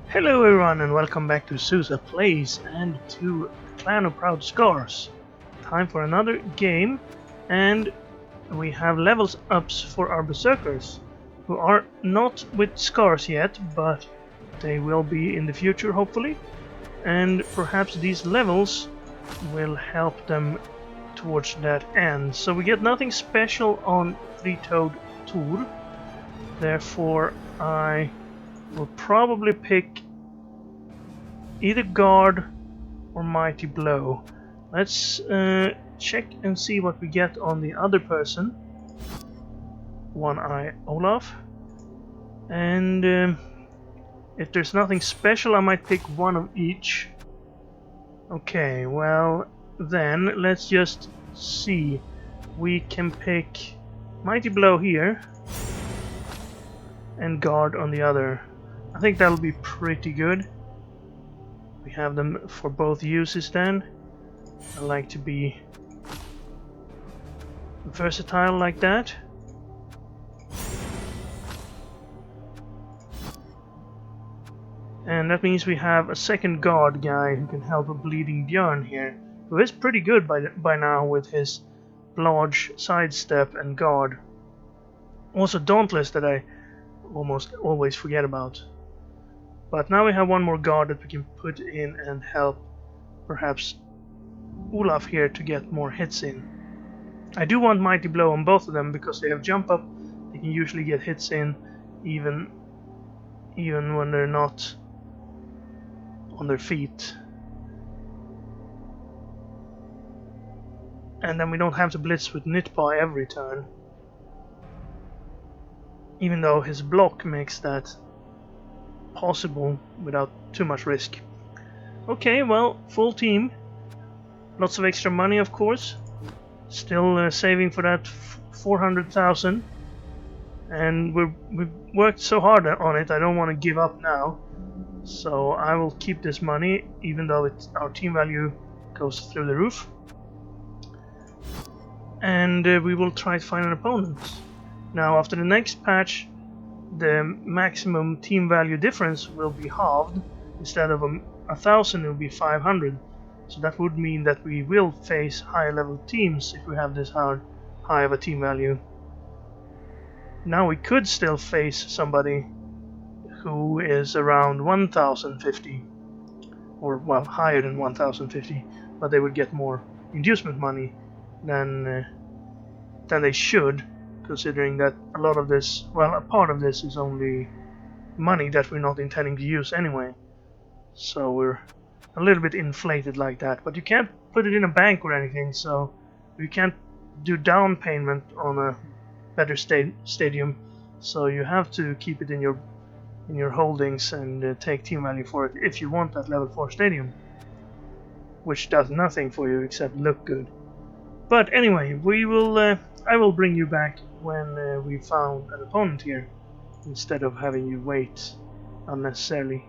Hello everyone and welcome back to Sousa Plays and to Clan of Proud Scars. Time for another game, and we have levels ups for our berserkers, who are not with scars yet, but they will be in the future hopefully, and perhaps these levels will help them towards that end. So we get nothing special on Three-Toed Tour, therefore I will probably pick either Guard or Mighty Blow. Let's check and see what we get on the other person. One Eye Olaf. And if there's nothing special, I might pick one of each. Okay, well then let's just see. We can pick Mighty Blow here and Guard on the other. I think that'll be pretty good. We have them for both uses then. I like to be versatile like that. And that means we have a second guard guy who can help a bleeding Björn here, who is pretty good by now with his large sidestep and guard. Also Dauntless that I almost always forget about. But now we have one more guard that we can put in and help perhaps Olaf here to get more hits in. I do want Mighty Blow on both of them because they have jump up. They can usually get hits in even when they're not on their feet. And then we don't have to blitz with Nitpa every turn. Even though his block makes that possible without too much risk. Okay, well, full team. Lots of extra money, of course. Still saving for that 400,000. And we've worked so hard on it, I don't want to give up now. So I will keep this money, even though our team value goes through the roof. And we will try to find an opponent. Now, after the next patch, the maximum team value difference will be halved. Instead of 1,000, it will be 500. So that would mean that we will face higher level teams if we have this high of a team value. Now we could still face somebody who is around 1,050, or well, higher than 1,050, but they would get more inducement money than they should, considering that a lot of this, well, a part of this is only money that we're not intending to use anyway. So we're a little bit inflated like that, but you can't put it in a bank or anything, so you can't do down payment on a better stadium, so you have to keep it in your holdings and take team value for it if you want that level 4 stadium, which does nothing for you except look good. But anyway, I will bring you back when we found an opponent here, instead of having you wait unnecessarily.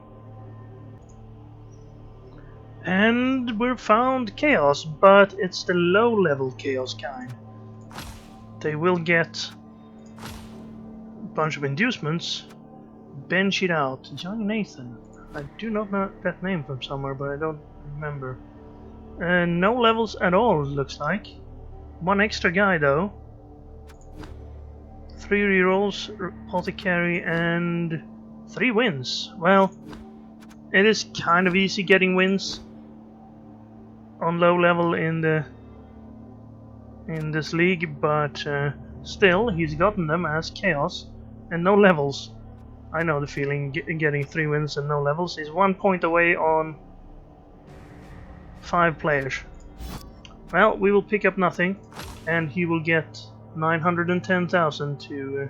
And we've found Chaos, but it's the low level Chaos kind. They will get a bunch of inducements. Bench it out. Young Nathan. I do not know that name from somewhere, but I don't remember. No levels at all, it looks like. One extra guy though. 3 rerolls, apothecary, and 3 wins. Well, it is kind of easy getting wins on low level in this league, but still, he's gotten them as Chaos and no levels. I know the feeling, getting 3 wins and no levels. He's 1 point away on 5 players. Well, we will pick up nothing, and he will get 910,000 to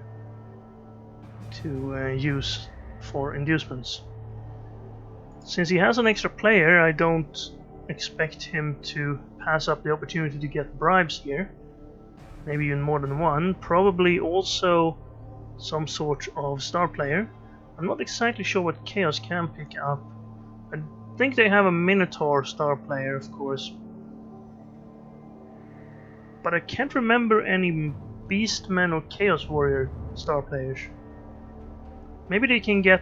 use for inducements. Since he has an extra player, I don't expect him to pass up the opportunity to get bribes here. Maybe even more than one. Probably also some sort of star player. I'm not exactly sure what Chaos can pick up. I think they have a Minotaur star player, of course. But I can't remember any Beastmen or Chaos Warrior star players. Maybe they can get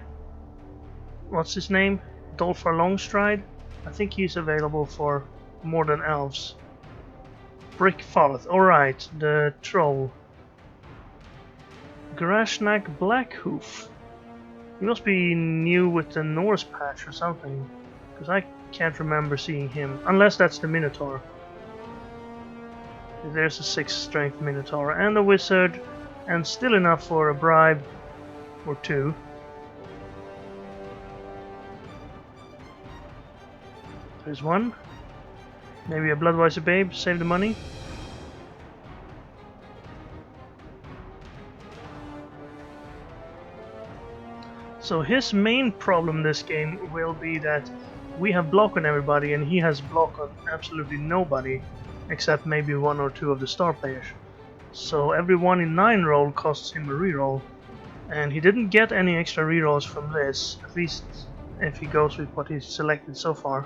what's his name? Dolfar Longstride. I think he's available for more than elves. Brickfarth, alright, the troll. Grashnak Blackhoof. He must be new with the Norse patch or something, because I can't remember seeing him, unless that's the Minotaur. There's a 6 strength Minotaur and a wizard, and still enough for a bribe or 2. There's one. Maybe a Bloodweiser Babe, save the money. So his main problem this game will be that we have block on everybody and he has block on absolutely nobody, except maybe 1 or 2 of the star players. So every 1 in 9 roll costs him a reroll, and he didn't get any extra rerolls from this, at least if he goes with what he's selected so far.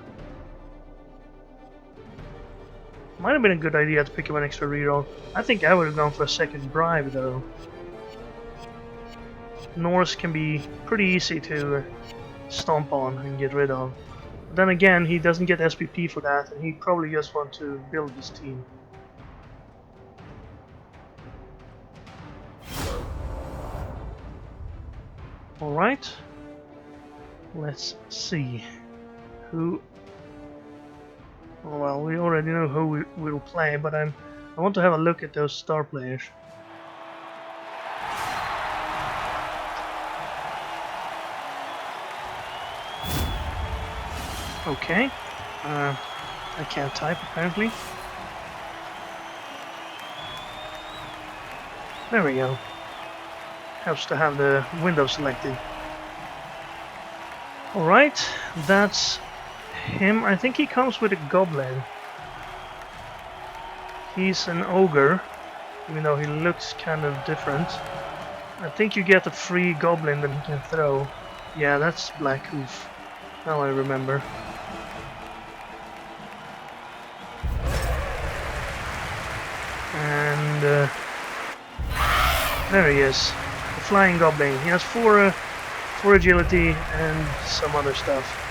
Might have been a good idea to pick up an extra reroll. I think I would have gone for a second bribe though. Norse can be pretty easy to stomp on and get rid of. But then again, he doesn't get SPP for that, and he probably just wants to build his team. Alright, let's see who. Oh, well, we already know who we will play, but I want to have a look at those star players. Okay, I can't type apparently. There we go. Helps to have the window selected. Alright, that's him. I think he comes with a goblin. He's an ogre, even though he looks kind of different. I think you get a free goblin that he can throw. Yeah, that's Blackhoof. Now I remember. And there he is, the flying goblin. He has 4 agility and some other stuff.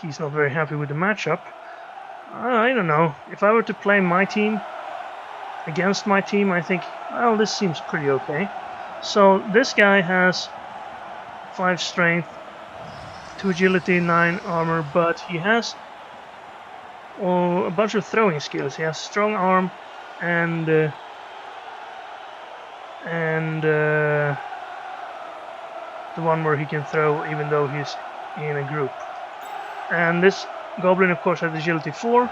He's not very happy with the matchup. I don't know. If I were to play my team against my team, I think, well, this seems pretty okay. So this guy has 5 strength, 2 agility, 9 armor, but he has a bunch of throwing skills. He has strong arm and the one where he can throw even though he's in a group. And this goblin of course has agility 4,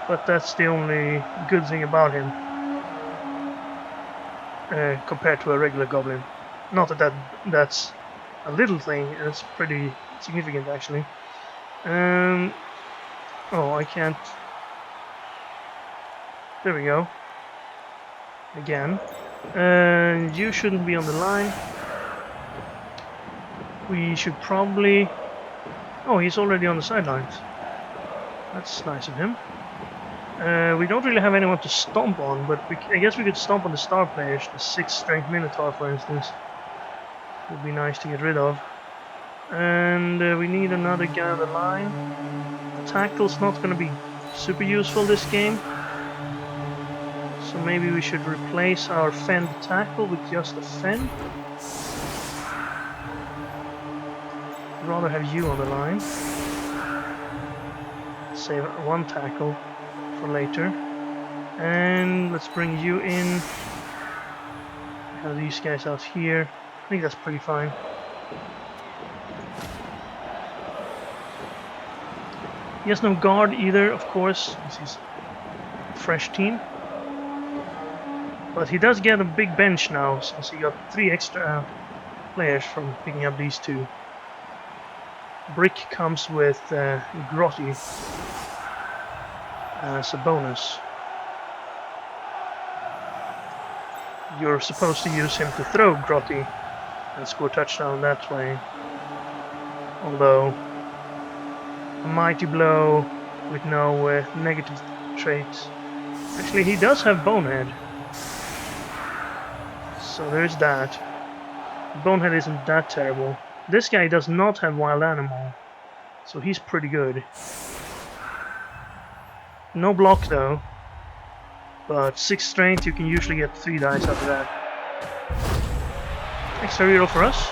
but that's the only good thing about him compared to a regular goblin. Not that that's a little thing, it's pretty significant actually. Oh, I can't. There we go. Again. You shouldn't be on the line. We should probably... Oh, he's already on the sidelines. That's nice of him. We don't really have anyone to stomp on, but I guess we could stomp on the star players. The 6 strength Minotaur, for instance, would be nice to get rid of. And we need another guy on the line. The tackle's not going to be super useful this game, so maybe we should replace our fend tackle with just a fend. I'd rather have you on the line. Save 1 tackle for later. And let's bring you in. Have these guys out here. I think that's pretty fine. He has no guard either, of course. This is a fresh team. But he does get a big bench now, since he got 3 extra players from picking up these 2. Brick comes with Grotty. as a bonus. You're supposed to use him to throw Grotty and score touchdown that way. Although a mighty blow with no negative traits. Actually, he does have Bonehead. So there's that. Bonehead isn't that terrible. This guy does not have Wild Animal, so he's pretty good. No block though, but 6 strength, you can usually get 3 dice after that. Extra reroll for us.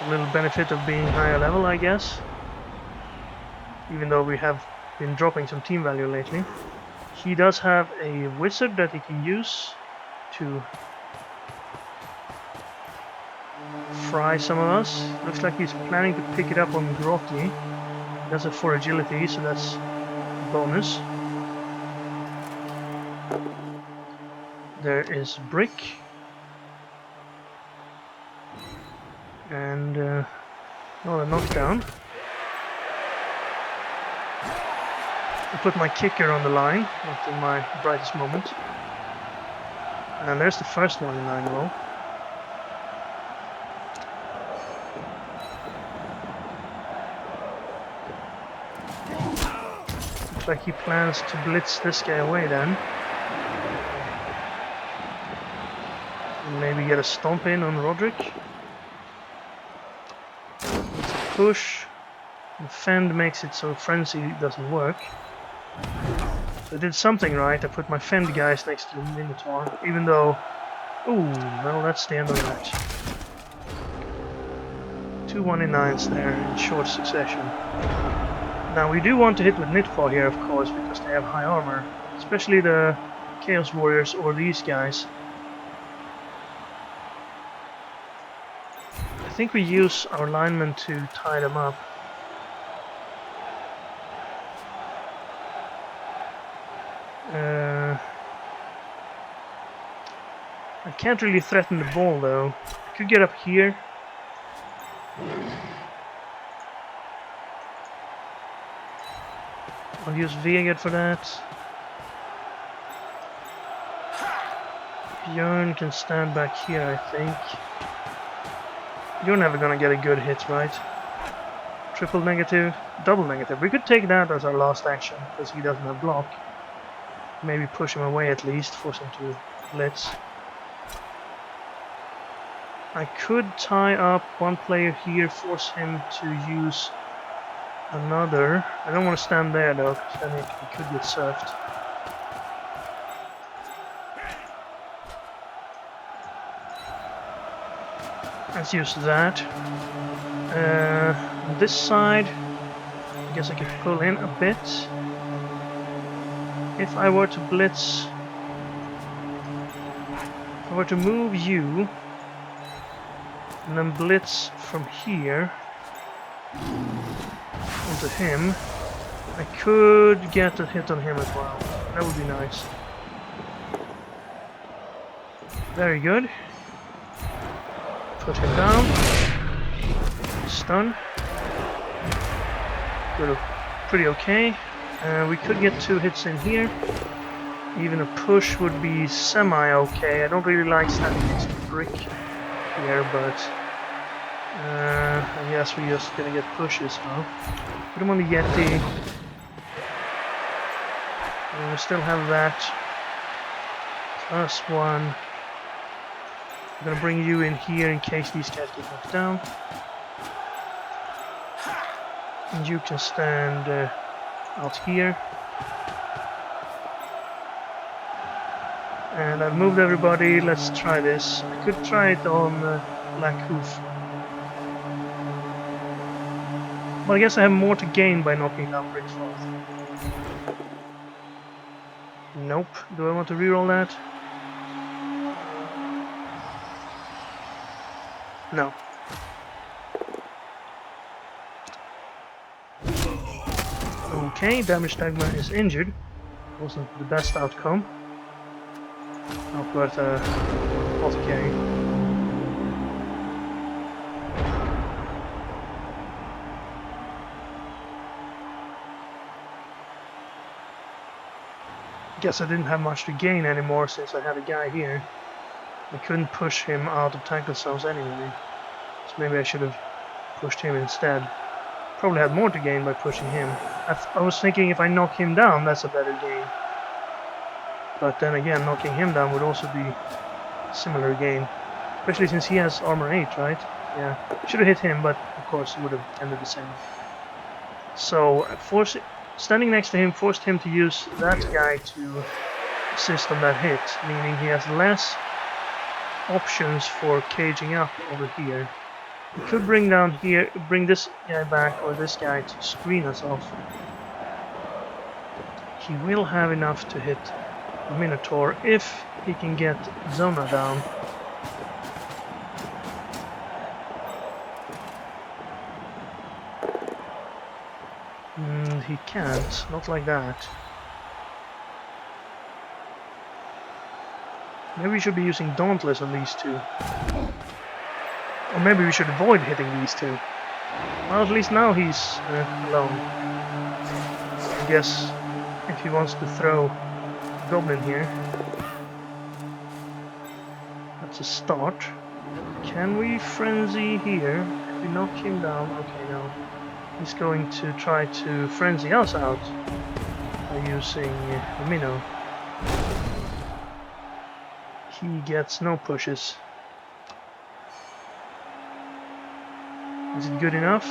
A little benefit of being higher level, I guess. Even though we have been dropping some team value lately. He does have a wizard that he can use to fry some of us. Looks like he's planning to pick it up on Grotty. He does it for agility, so that's a bonus. There is Brick. And not a knockdown. I put my kicker on the line, not in my brightest moment. And there's the first one in line roll. Looks like he plans to blitz this guy away then. And maybe get a stomp in on Roderick. Push. And Fend makes it so Frenzy doesn't work. So I did something right. I put my Fend guys next to the Minotaur, even though... Ooh, well, that's the end of that. 2 1-in-9s there in short succession. Now we do want to hit with Knitpaw here, of course, because they have high armor. Especially the Chaos Warriors or these guys. I think we use our linemen to tie them up. I can't really threaten the ball though. I could get up here. I'll use Vegard for that. Björn can stand back here, I think. You're never gonna get a good hit, right? Triple negative, double negative. We could take that as our last action, because he doesn't have block. Maybe push him away at least, force him to blitz. I could tie up one player here, force him to use another. I don't want to stand there though, because then he could get surfed. Let's use that. On this side, I guess I could pull in a bit. If I were to blitz, if I were to move you, and then blitz from here onto him, I could get a hit on him as well. That would be nice. Very good. Put him down. Stun. Good, pretty okay. We could get 2 hits in here. Even a push would be semi-okay. I don't really like standing next to Brick here, but I guess we're just gonna get pushes now. Put him on the Yeti. And we still have that. +1. I'm gonna bring you in here in case these guys get knocked down. And you can stand out here. And I've moved everybody. Let's try this. I could try it on Black Hoof. But I guess I have more to gain by knocking down Brick's Froth. Nope. Do I want to reroll that? No. Okay, Damage Dagmar is injured. Wasn't the best outcome. Not worth a apothecary. guess I didn't have much to gain anymore since I had a guy here. I couldn't push him out of tackle zones anyway. So maybe I should have pushed him instead. Probably had more to gain by pushing him. I was thinking if I knock him down, that's a better gain. But then again, knocking him down would also be a similar gain. Especially since he has armor 8, right? Yeah, should have hit him, but of course it would have ended the same. So, standing next to him forced him to use that guy to assist on that hit, meaning he has less options for caging up over here. We could bring down here, bring this guy back, or this guy to screen us off. He will have enough to hit a Minotaur if he can get Zona down. He can't, not like that. Maybe we should be using Dauntless on these two. Or maybe we should avoid hitting these two. Well, at least now he's alone. I guess if he wants to throw a Goblin here, that's a start. Can we Frenzy here? If we knock him down, okay, no. He's going to try to Frenzy us out by using the Minnow. He gets no pushes. Is it good enough?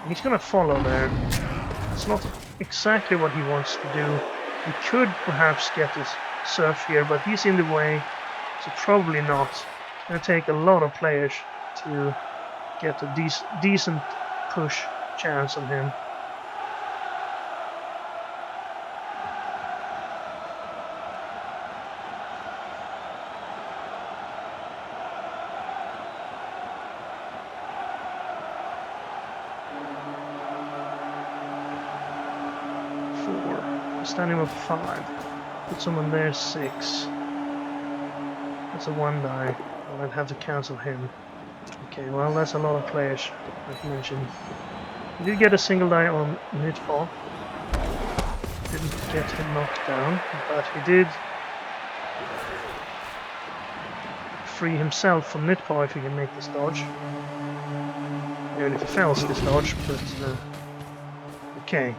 He's gonna follow there. It's not exactly what he wants to do. He could perhaps get his surf here, but he's in the way, so probably not. It's gonna take a lot of players to get a decent push chance on him. Standing up 5. Put someone there 6. That's a 1 die. I'd have to cancel him. Okay, well that's a lot of players, like mentioned. He did get a single die on Nidfall. Didn't get him knocked down, but he did free himself from Nidfall if he can make this dodge. Even if he fails this dodge, but okay.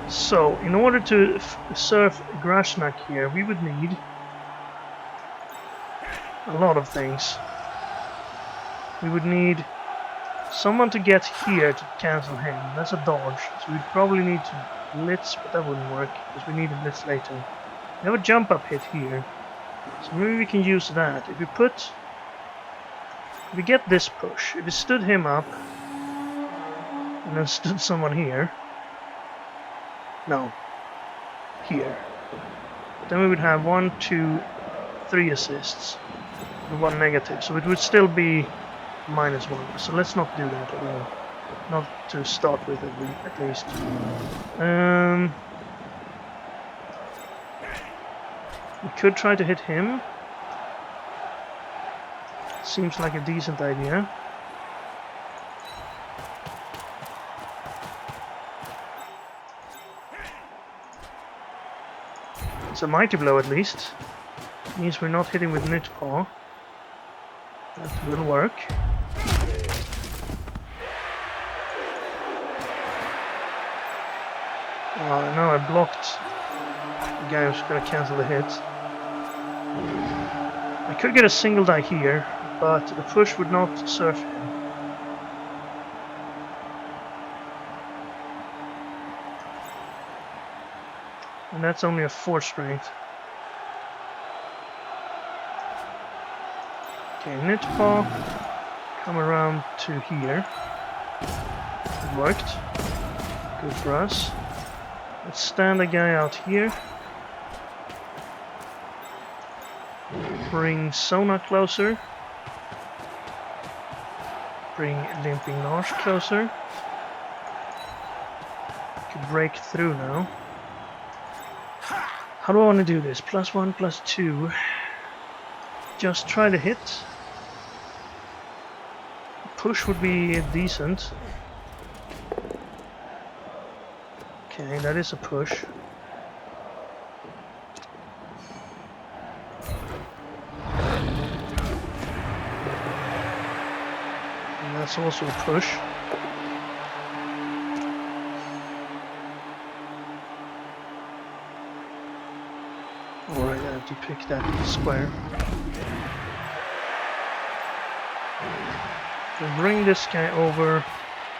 So, in order to surf Grashnak here, we would need a lot of things. We would need someone to get here to cancel him. That's a dodge. So we'd probably need to blitz, but that wouldn't work, because we need a blitz later. We have a jump up hit here. So maybe we can use that. If we get this push, if we stood him up, and then stood someone here, no, here. Then we would have 1, 2, 3 assists, and 1 negative, so it would still be -1. So let's not do that at all. Not to start with, at least. We could try to hit him. Seems like a decent idea. It's a mighty blow at least. Means we're not hitting with Nidpaw. That will work. Now I blocked the guy who's gonna cancel the hit. I could get a single die here, but the push would not surf him. And that's only a 4 strength. Okay, Nidpaw, come around to here. It worked. Good for us. Let's stand a guy out here. Bring Sona closer. Bring Limping Lars closer. Could break through now. How do I want to do this? +1, +2. Just try to hit. Push would be decent. Okay, that is a push. And that's also a push. Alright, I have to pick that square. I'll bring this guy over,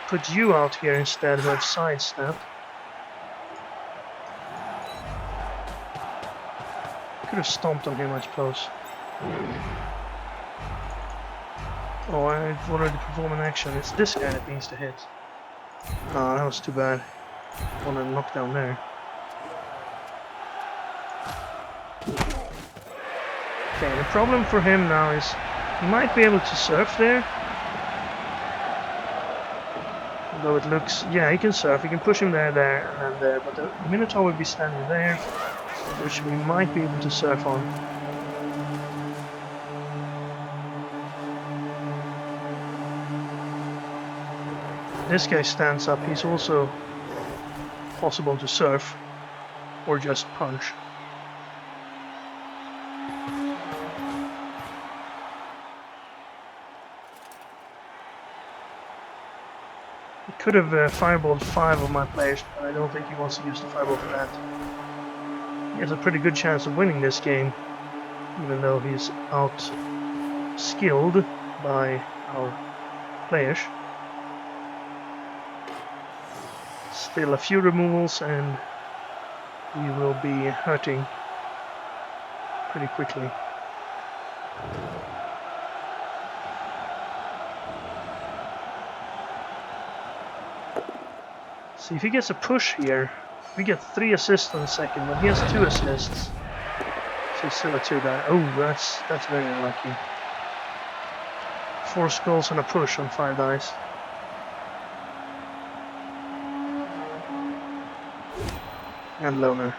put you out here instead who have sidestep. Could have stomped on him, I suppose. Oh, I've already performed an action. It's this guy that needs to hit. Oh, that was too bad. One knockdown there. Okay, the problem for him now is he might be able to surf there. Although it looks... yeah, he can surf. He can push him there, there, and then there. But the Minotaur would be standing there, which we might be able to surf on. This guy stands up. He's also possible to surf. Or just punch. Could have fireballed 5 of my players, but I don't think he wants to use the fireball for that. He has a pretty good chance of winning this game, even though he's out-skilled by our players. Still a few removals and we will be hurting pretty quickly. See if he gets a push here. We get 3 assists on the second, but he has 2 assists. So he's still a 2 die. Oh, that's very unlucky. 4 skulls and a push on 5 dice. And loner.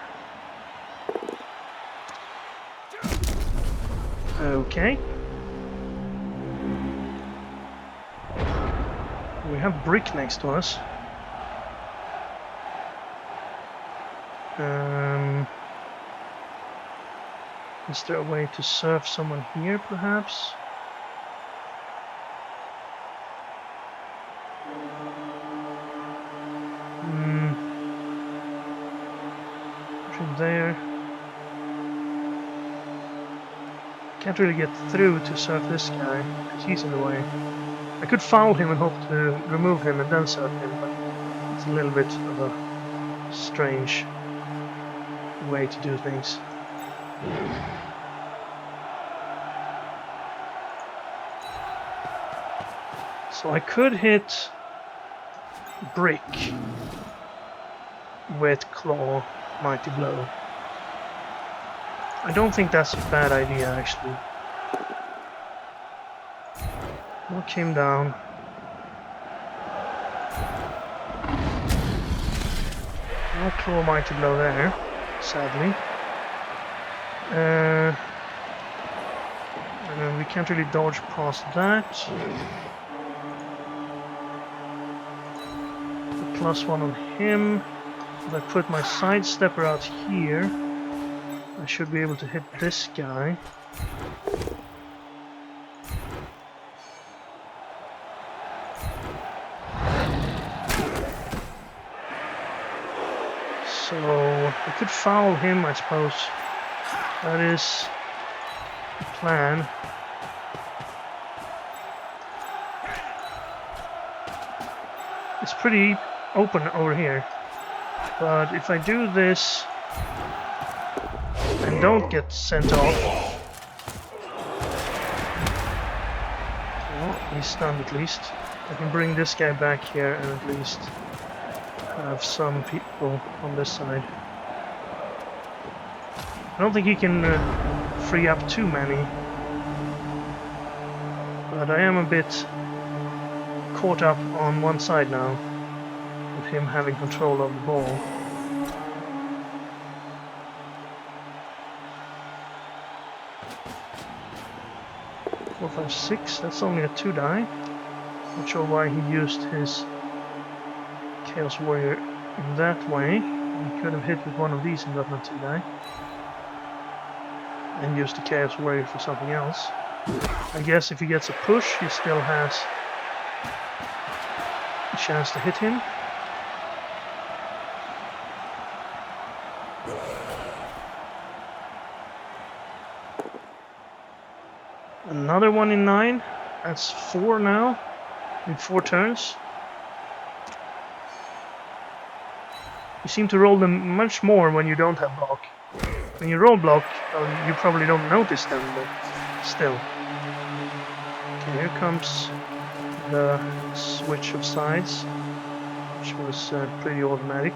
Okay. We have Brick next to us. Is there a way to surf someone here, perhaps? From there. Can't really get through to surf this guy, because he's in the way. I could foul him and hope to remove him and then surf him, but it's a little bit of a strange way to do things. So I could hit Brick with Claw, Mighty Blow. I don't think that's a bad idea, actually. Knock him down. No Claw, Mighty Blow there, sadly. And then we can't really dodge past that. +1 on him. If I put my sidestepper out here, I should be able to hit this guy. So I could foul him, I suppose. That is the plan. It's pretty open over here, but if I do this and don't get sent off, well, he's stunned at least. I can bring this guy back here and at least have some people on this side. I don't think he can free up too many, but I am a bit caught up on one side now, with him having control of the ball. Four, 5, 6. That's only a 2 die. Not sure why he used his Chaos Warrior in that way. He could have hit with one of these and gotten a 2-die. And used the Chaos Warrior for something else. I guess if he gets a push, he still has a chance to hit him. Another one in 9. That's 4 now, in 4 turns. You seem to roll them much more when you don't have block. When you roll block, well, you probably don't notice them, but still. Okay, here comes the switch of sides, which was pretty automatic.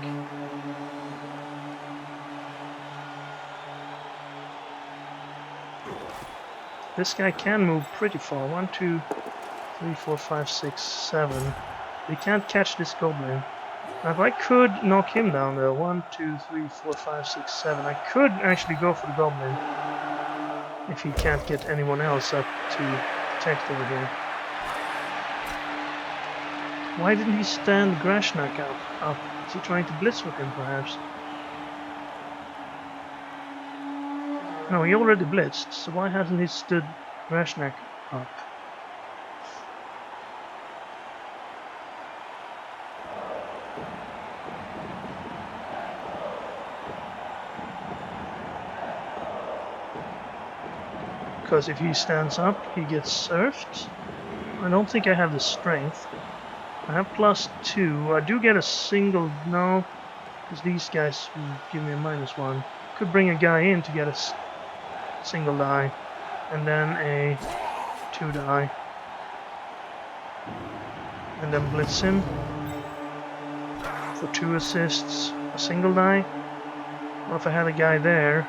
This guy can move pretty far. 1, 2, 3, 4, 5, 6, 7. They can't catch this goblin. Now if I could knock him down though, 1, 2, 3, 4, 5, 6, 7, I could actually go for the goblin if he can't get anyone else up to protect over here. Why didn't he stand Grashnak up? Is he trying to blitz with him perhaps? No, he already blitzed, so why hasn't he stood Grashnak up? Because if he stands up, he gets surfed. I don't think I have the strength. I have +2. I do get a single... No, because these guys will give me a -1. Could bring a guy in to get a single die, and then a 2-die, and then blitz him for 2 assists, a single die. Or if I had a guy there,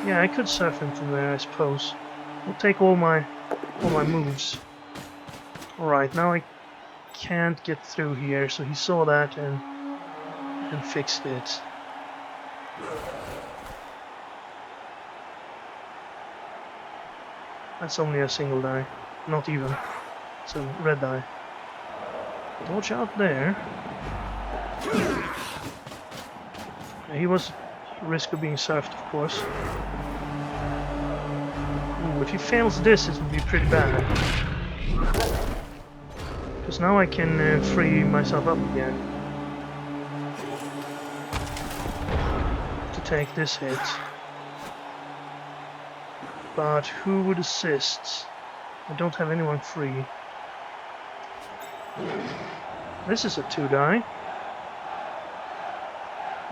yeah, I could surf him from there, I suppose. We'll take all my moves. Alright, now I can't get through here, so he saw that and fixed it. That's only a single die, not even. It's a red die. Dodge out there. Yeah, he was at risk of being surfed, of course. Ooh, if he fails this, it will be pretty bad. Because now I can free myself up again to take this hit. But who would assist? I don't have anyone free. This is a 2-die.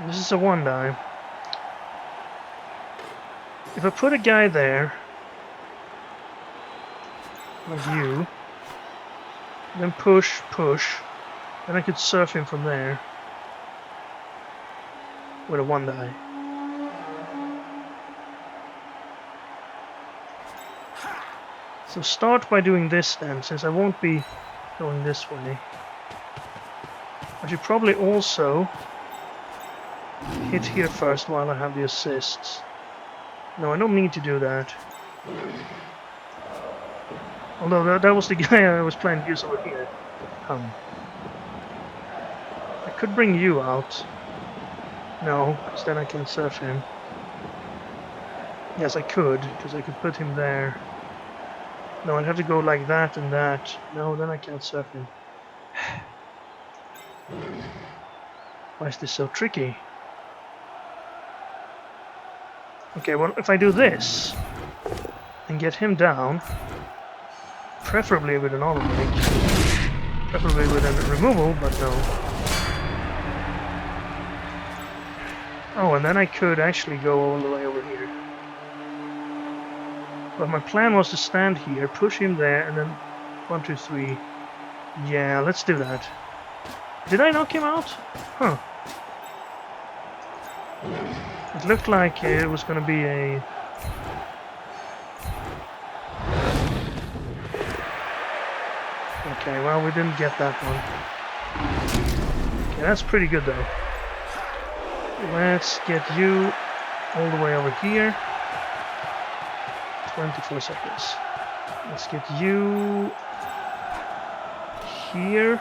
This is a 1-die. If I put a guy there, like you, then push, then I could surf him from there with a 1-die. So start by doing this then, since I won't be going this way. I should probably also hit here first while I have the assists. No, I don't need to do that. Although that was the guy I was planning to use over here. I could bring you out. No, because then I can surf him. Yes, I could, because I could put him there. No, I'd have to go like that and that. No, then I can't surf him. Why is this so tricky? Okay, well, if I do this and get him down, preferably with an auto-break, preferably with a removal, but no. Oh, and then I could actually go all the way over here. But my plan was to stand here, push him there, and then 1, 2, 3. Yeah, let's do that. Did I knock him out? Huh. It looked like it was going to be a... Okay, well, we didn't get that one. Okay, that's pretty good, though. Let's get you all the way over here. 24 seconds. Let's get you here.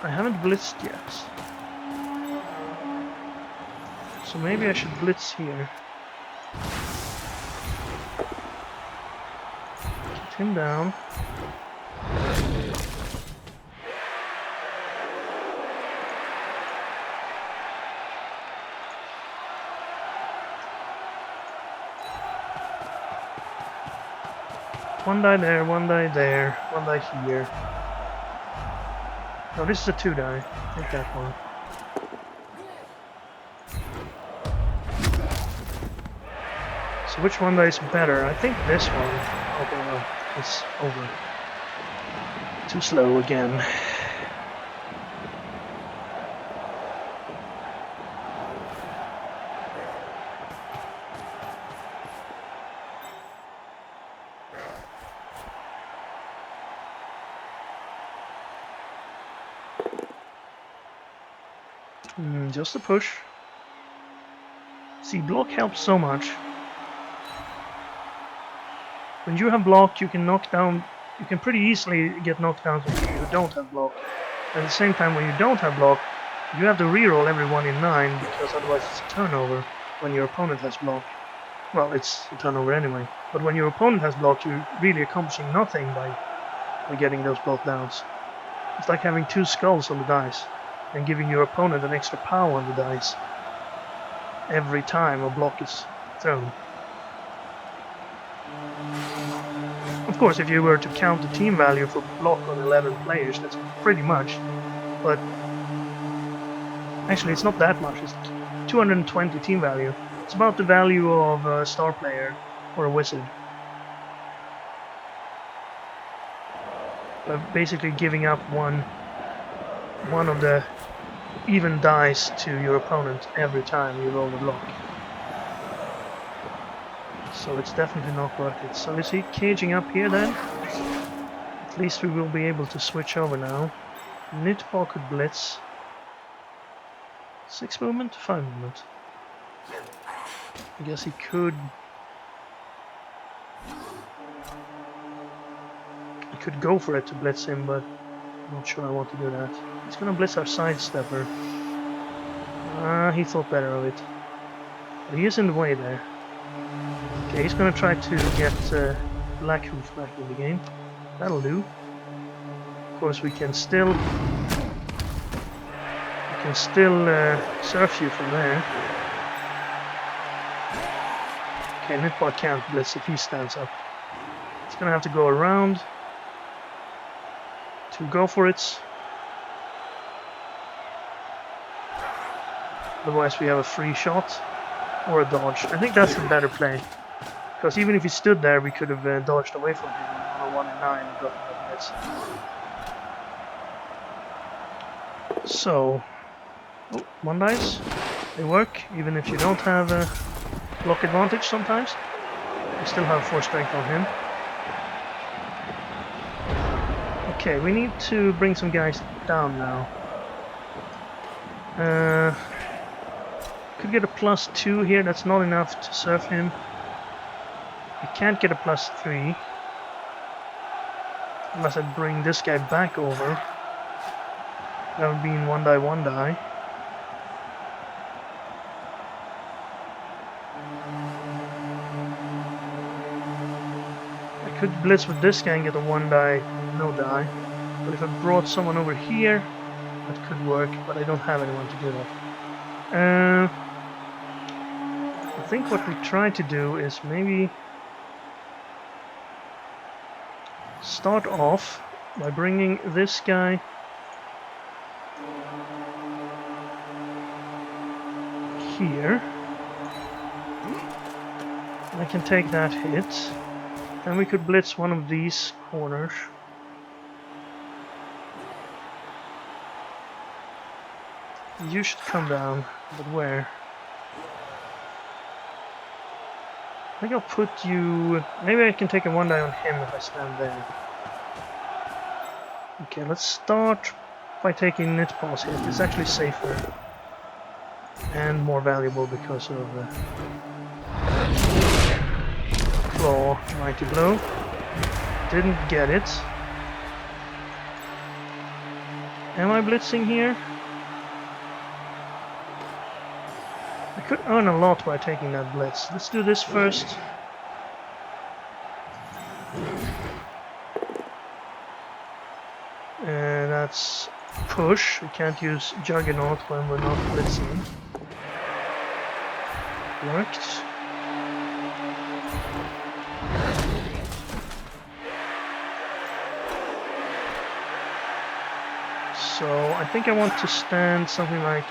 I haven't blitzed yet. So maybe I should blitz here. Get him down. One die there, one die there, one die here. No, this is a 2-die. Take that one. So which one die is better? I think this one. Oh no, it's over. Too slow again. Just a push. See, block helps so much. When you have block, you can knock down. You can pretty easily get knocked down if you don't have block. At the same time, when you don't have block, you have to reroll every 1 in 9 because otherwise it's a turnover when your opponent has block. Well, it's a turnover anyway. But when your opponent has block, you're really accomplishing nothing by getting those block downs. It's like having 2 skulls on the dice and giving your opponent an extra power on the dice every time a block is thrown. Of course, if you were to count the team value for block on 11 players, that's pretty much. But actually, it's not that much. It's 220 team value. It's about the value of a star player or a wizard. By basically giving up one of the even dice to your opponent every time you roll the block. So it's definitely not worth it. So is he caging up here then? At least we will be able to switch over now. Nitball could blitz. 6 movement? 5 movement. I guess he could... I could go for it to blitz him, but I'm not sure I want to do that. He's gonna blitz our sidestepper. He thought better of it. But he is in the way there. Okay, he's gonna try to get Blackhoof back in the game. That'll do. Of course, we can still surf you from there. Okay, Nitbot can't blitz if he stands up. He's gonna have to go around to go for it. Otherwise we have a free shot or a dodge. I think that's the better play. Because even if he stood there, we could have dodged away from him on a 1 in 9 and gotten that blitz. So, oh, 1 dice. They work, even if you don't have a block advantage sometimes. You still have 4 strength on him. Okay, we need to bring some guys down now. Could get a +2 here, that's not enough to surf him. We can't get a +3. Unless I bring this guy back over. That would be in 1 die, 1 die. I could blitz with this guy and get a 1 die, no die. But if I brought someone over here, that could work, but I don't have anyone to do that. I think what we try to do is maybe start off by bringing this guy here. I can take that hit. Then we could blitz one of these corners. You should come down, but where? I think I'll put you... Maybe I can take a 1 die on him if I stand there. Okay, let's start by taking Nitpaw's hit. It's actually safer. And more valuable because of Claw, Mighty Blow. Didn't get it. Am I blitzing here? I could earn a lot by taking that blitz. Let's do this first. And that's push. We can't use Juggernaut when we're not blitzing. Worked. So I think I want to stand something like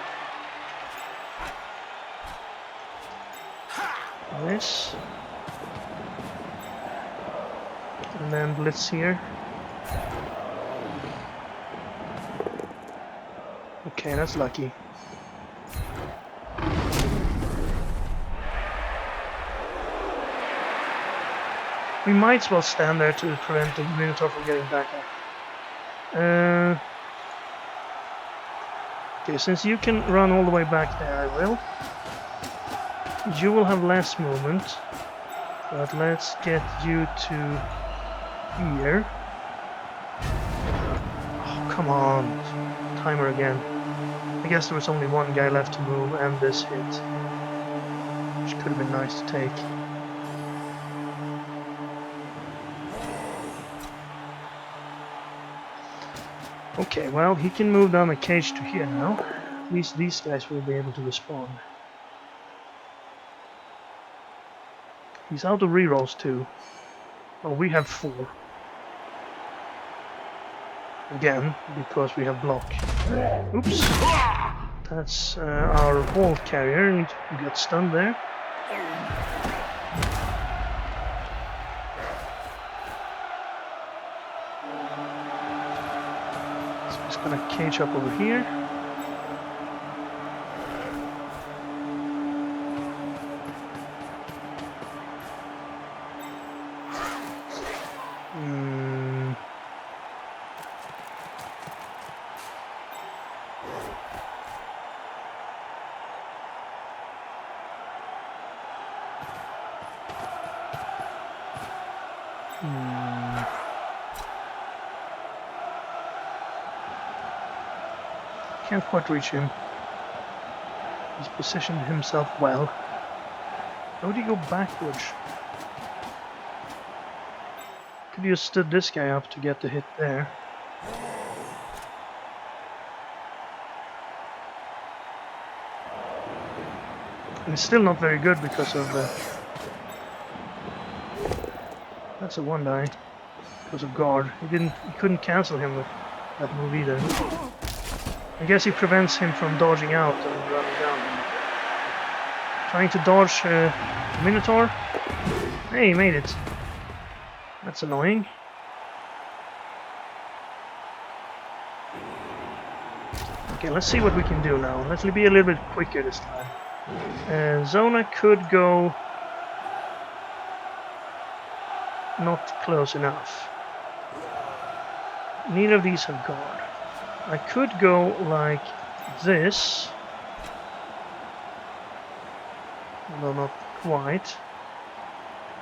this. And then blitz here. Okay, that's lucky. We might as well stand there to prevent the Minotaur from getting back up. Okay, since you can run all the way back there, I will. You will have less movement, but let's get you to here. Oh, come on. Timer again. I guess there was only one guy left to move and this hit, which could have been nice to take. Okay, well, he can move down the cage to here now. At least these guys will be able to respond. He's out of rerolls too. Well, we have 4. Again, because we have block. Oops. That's our ball carrier. He got stunned there. So he's gonna cage up over here. Can't quite reach him. He's positioned himself well. How would he go backwards? Could you have stood this guy up to get the hit there? And it's still not very good because of that's a 1 die. Because of guard. He couldn't cancel him with that move either. I guess he prevents him from dodging out and running down. Trying to dodge Minotaur. Hey, he made it. That's annoying. Okay, let's see what we can do now. Let's be a little bit quicker this time. Zona could go not close enough. Neither of these have guard. I could go like this, although not quite,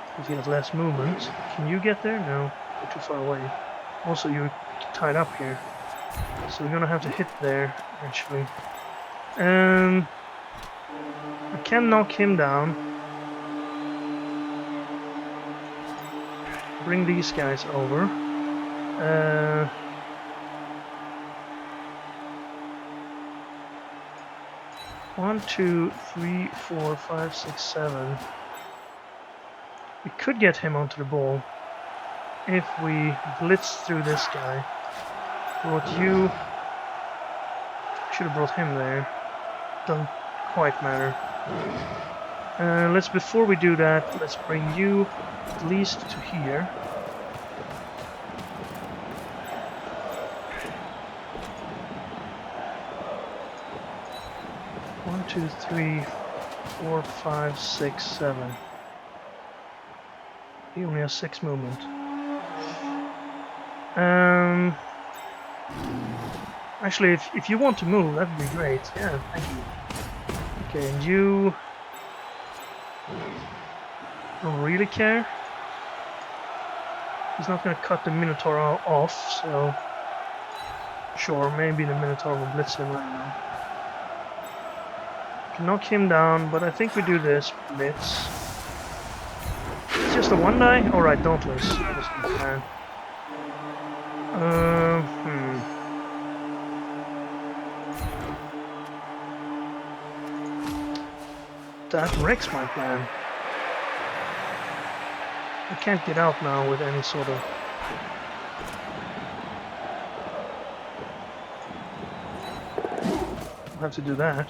because he has less movement. Can you get there? No, you're too far away. Also, you're tied up here, so we're gonna have to hit there, actually. I can knock him down. Bring these guys over. 1, 2, 3, 4, 5, 6, 7. We could get him onto the ball if we blitz through this guy. Brought you. Should have brought him there. Doesn't quite matter. Before we do that, let's bring you at least to here. One, 2, 3, 4, 5, 6, 7. He only has 6 movement. Actually, if you want to move, that would be great. Yeah, thank you. Okay, and you don't really care. He's not going to cut the Minotaur off, so Sure, maybe the Minotaur will blitz him, I don't know. Can knock him down, but I think we do this. Blitz. It's just a one die? Alright, Dauntless. That was the plan. That wrecks my plan. I can't get out now with any sort of... I'll have to do that.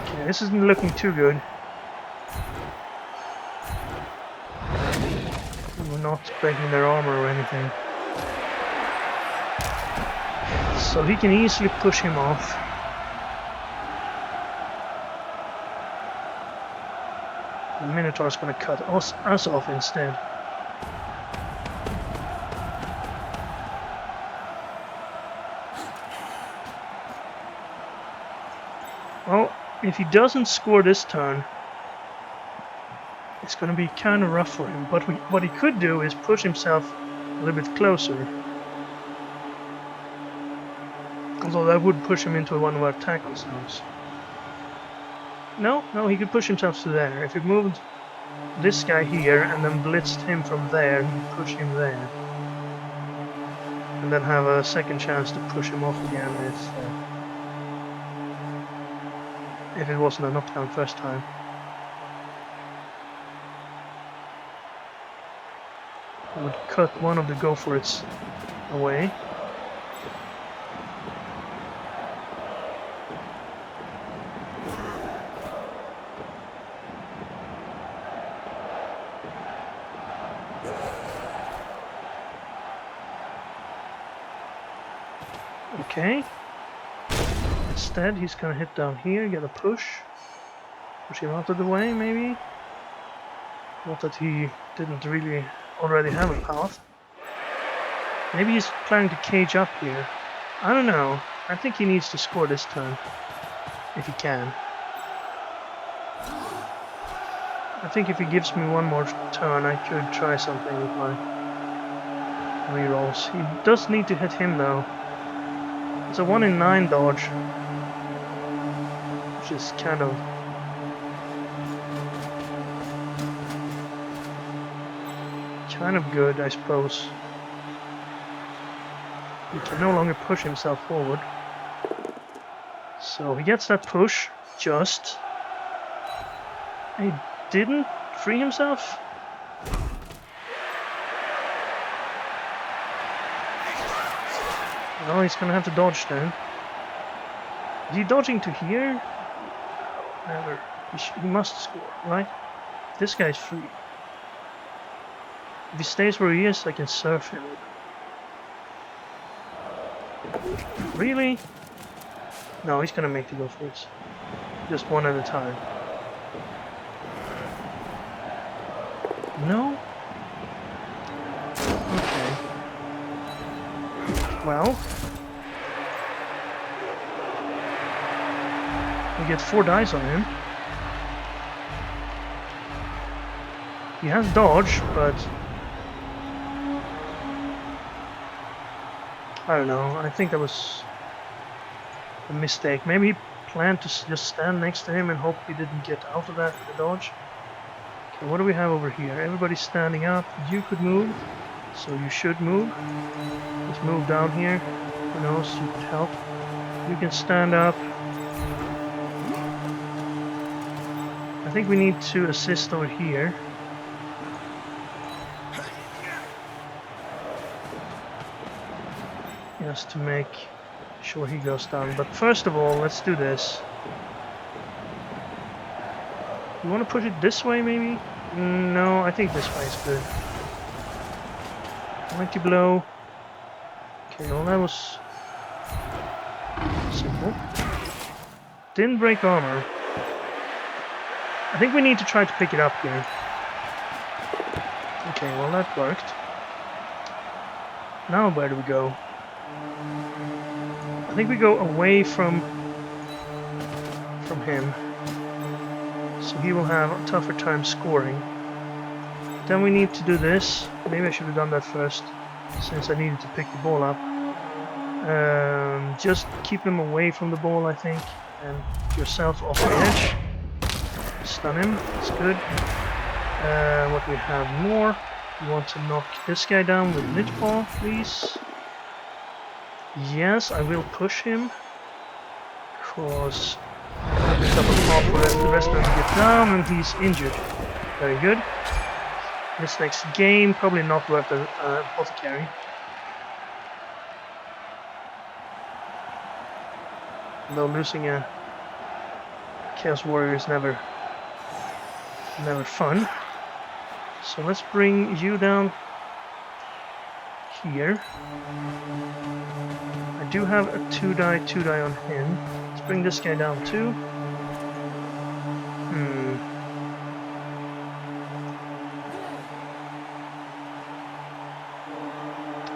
Okay, this isn't looking too good. We're not breaking their armor or anything. So he can easily push him off. The Minotaur's gonna cut us off instead. Well, if he doesn't score this turn, it's gonna be kind of rough for him. But what he could do is push himself a little bit closer. Although that would push him into one of our tackle zones. No, he could push himself to there. If he moved this guy here and then blitzed him from there, he could push him there. And then have a second chance to push him off again if it wasn't a knockdown first time. I would cut one of the go-for-its away. Okay. Instead, he's gonna hit down here, get a push. Push him out of the way, maybe? Not that he didn't really already have a path. Maybe he's planning to cage up here. I don't know. I think he needs to score this turn. If he can. I think if he gives me one more turn, I could try something with my rerolls. He does need to hit him though. It's a 1 in 9 dodge, which is kind of good, I suppose. He can no longer push himself forward. So he gets that push, just. He didn't free himself? No, he's gonna have to dodge then. Is he dodging to here? Never. He must score, right? This guy's free. If he stays where he is, I can surf him. Really? No, he's gonna make the go for it. Just one at a time. No? Okay. Well, we get 4 dice on him. He has dodge, but I don't know. I think that was a mistake. Maybe he planned to just stand next to him and hope he didn't get out of that with the dodge. Okay, what do we have over here? Everybody's standing up. You could move, so you should move. Let's move down here. Who knows? You could help. You can stand up. I think we need to assist over here. Just to make sure he goes down. But first of all, let's do this. You want to push it this way, maybe? No, I think this way is good. Mighty blow. Okay, well that was simple. Didn't break armor. I think we need to try to pick it up here. Okay, well that worked. Now where do we go? I think we go away from him. So so he will have a tougher time scoring. Then we need to do this. Maybe I should have done that first, since I needed to pick the ball up. Just keep him away from the ball, I think, and yourself off the edge. Stun him, that's good. What we have more, we want to knock this guy down with Lich Ball, please. Yes, I will push him, because there's up a path for the rest of them to get down, and he's injured. Very good. This next game, probably not worth an apothecary. Though losing a Chaos Warrior is never fun. So let's bring you down here. I do have a 2-die on him. Let's bring this guy down too.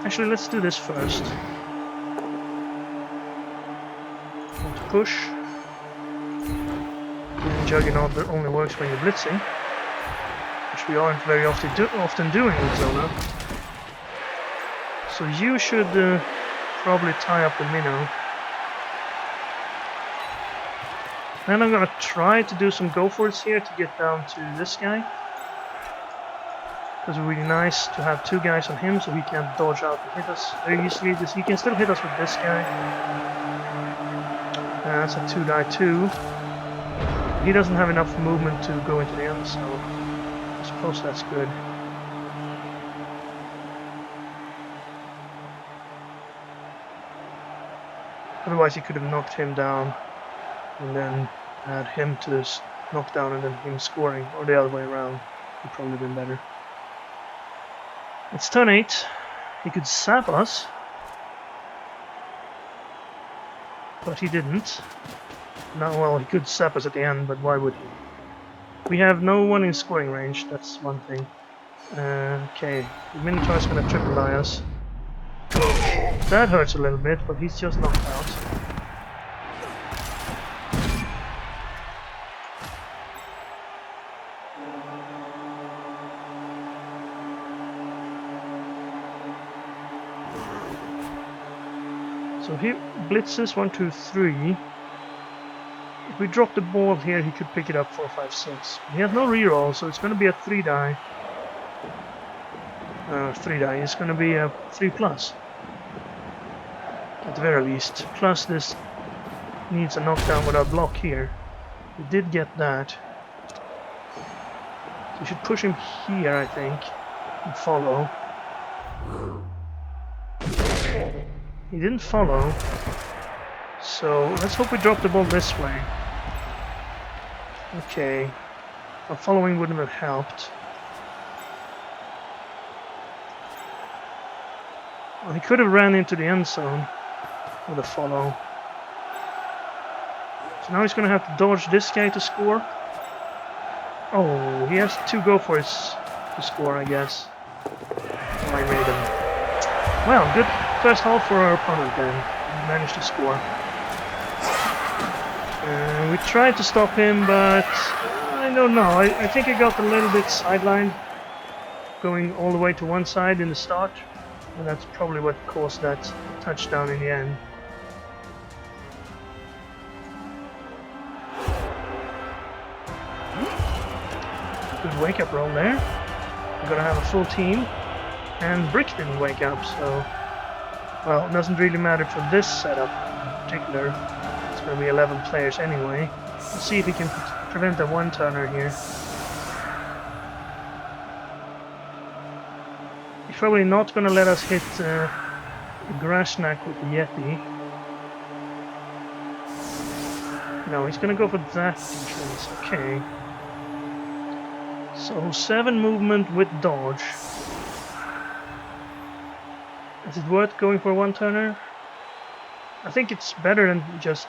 Actually, let's do this first. Want to push. Juggernaut that only works when you're blitzing, which we aren't very often doing with Zona. So you should probably tie up the minnow. Then I'm gonna try to do some go-for-its here to get down to this guy. Because it's really nice to have two guys on him so he can't dodge out and hit us very easily. He can still hit us with this guy. That's a 2-die too. He doesn't have enough movement to go into the end, so I suppose that's good. Otherwise he could have knocked him down and then had him to knock down and then him scoring, or the other way around. Would probably been better. It's turn 8. He could sap us, but he didn't. No, well, he could sap us at the end, but why would he? We have no one in scoring range, that's one thing. Okay, the Minotaur is gonna triple die us. That hurts a little bit, but he's just knocked out. So he blitzes 1, 2, 3. If we drop the ball here, he could pick it up 4, 5, 6. He has no reroll, so it's going to be a 3-die. 3-die. It's going to be a 3+. At the very least. Plus this needs a knockdown without block here. We did get that. So we should push him here, I think, and follow. He didn't follow, so let's hope we drop the ball this way. Okay, well, following wouldn't have helped. Well, he could have ran into the end zone with a follow. So now he's going to have to dodge this guy to score. Oh, he has to go for it to score, I guess. I made him. Well, good first half for our opponent then. We managed to score. We tried to stop him, but I don't know. I think he got a little bit sidelined, going all the way to one side in the start, and that's probably what caused that touchdown in the end. Good wake-up roll there. We're gonna have a full team, and Brick didn't wake up, so well, it doesn't really matter for this setup in particular. It's going to be 11 players anyway. Let's see if we can prevent a one-turner here. He's probably not going to let us hit Grashnak with the Yeti. No, he's going to go for that defense. Okay. So 7 movement with dodge. Is it worth going for a one-turner? I think it's better than just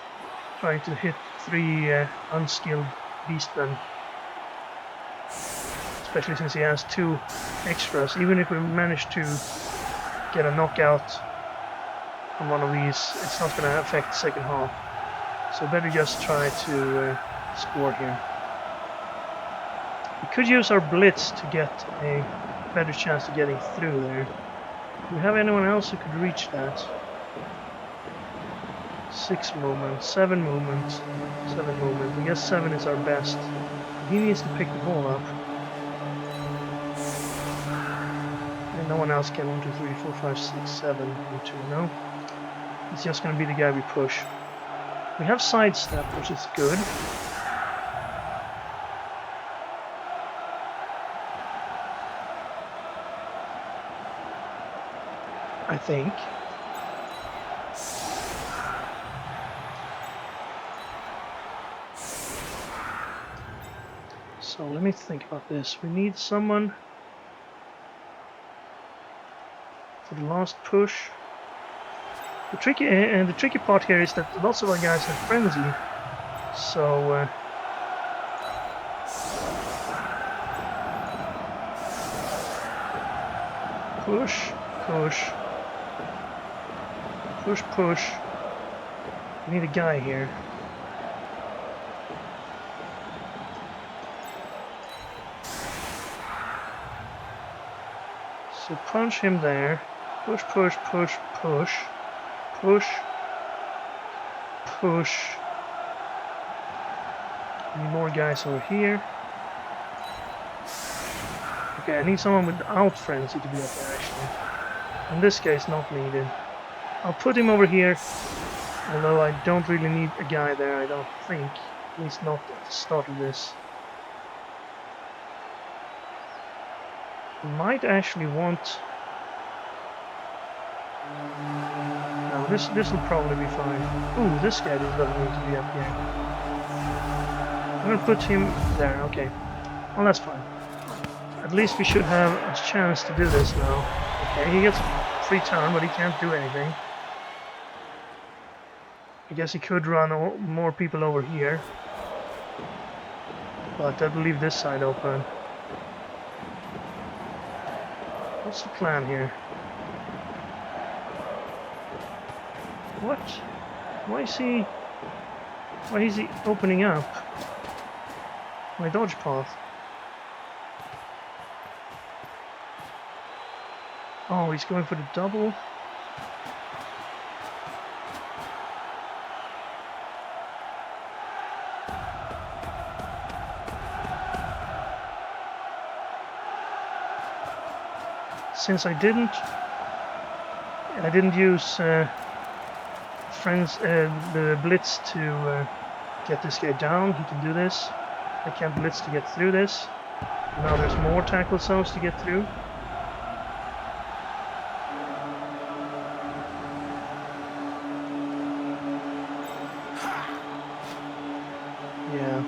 trying to hit 3 unskilled beastmen. Especially since he has 2 extras. Even if we manage to get a knockout on one of these, it's not going to affect the second half. So better just try to score here. We could use our blitz to get a better chance of getting through there. Do we have anyone else who could reach that? 6 movement, 7 movement, 7 movement. I guess 7 is our best. He needs to pick the ball up. And no one else can. 1, 2, 3, 4, 5, 6, 7, 1, 2, no. It's just going to be the guy we push. We have sidestep, which is good. I think. So let me think about this. We need someone for the last push. The tricky part here is that lots of our guys have frenzy. So push, push, push, push. We need a guy here. So punch him there. Push, push, push, push. Push. Push. Need more guys over here. Okay, I need someone without frenzy to be up there actually. In this case, not needed. I'll put him over here. Although I don't really need a guy there, I don't think. At least not at the start of this. Might actually want... No, this will probably be fine. Ooh, this guy doesn't need to be up here. I'm gonna put him there, okay. Well, that's fine. At least we should have a chance to do this now. Okay, he gets a free turn, but he can't do anything. I guess he could run more people over here. But that will leave this side open. What's the plan here? What? Why is he opening up my dodge path? Oh, he's going for the double. Since I didn't use the blitz to get this guy down, he can do this. I can't blitz to get through this. Now there's more tackle zones to get through. Yeah.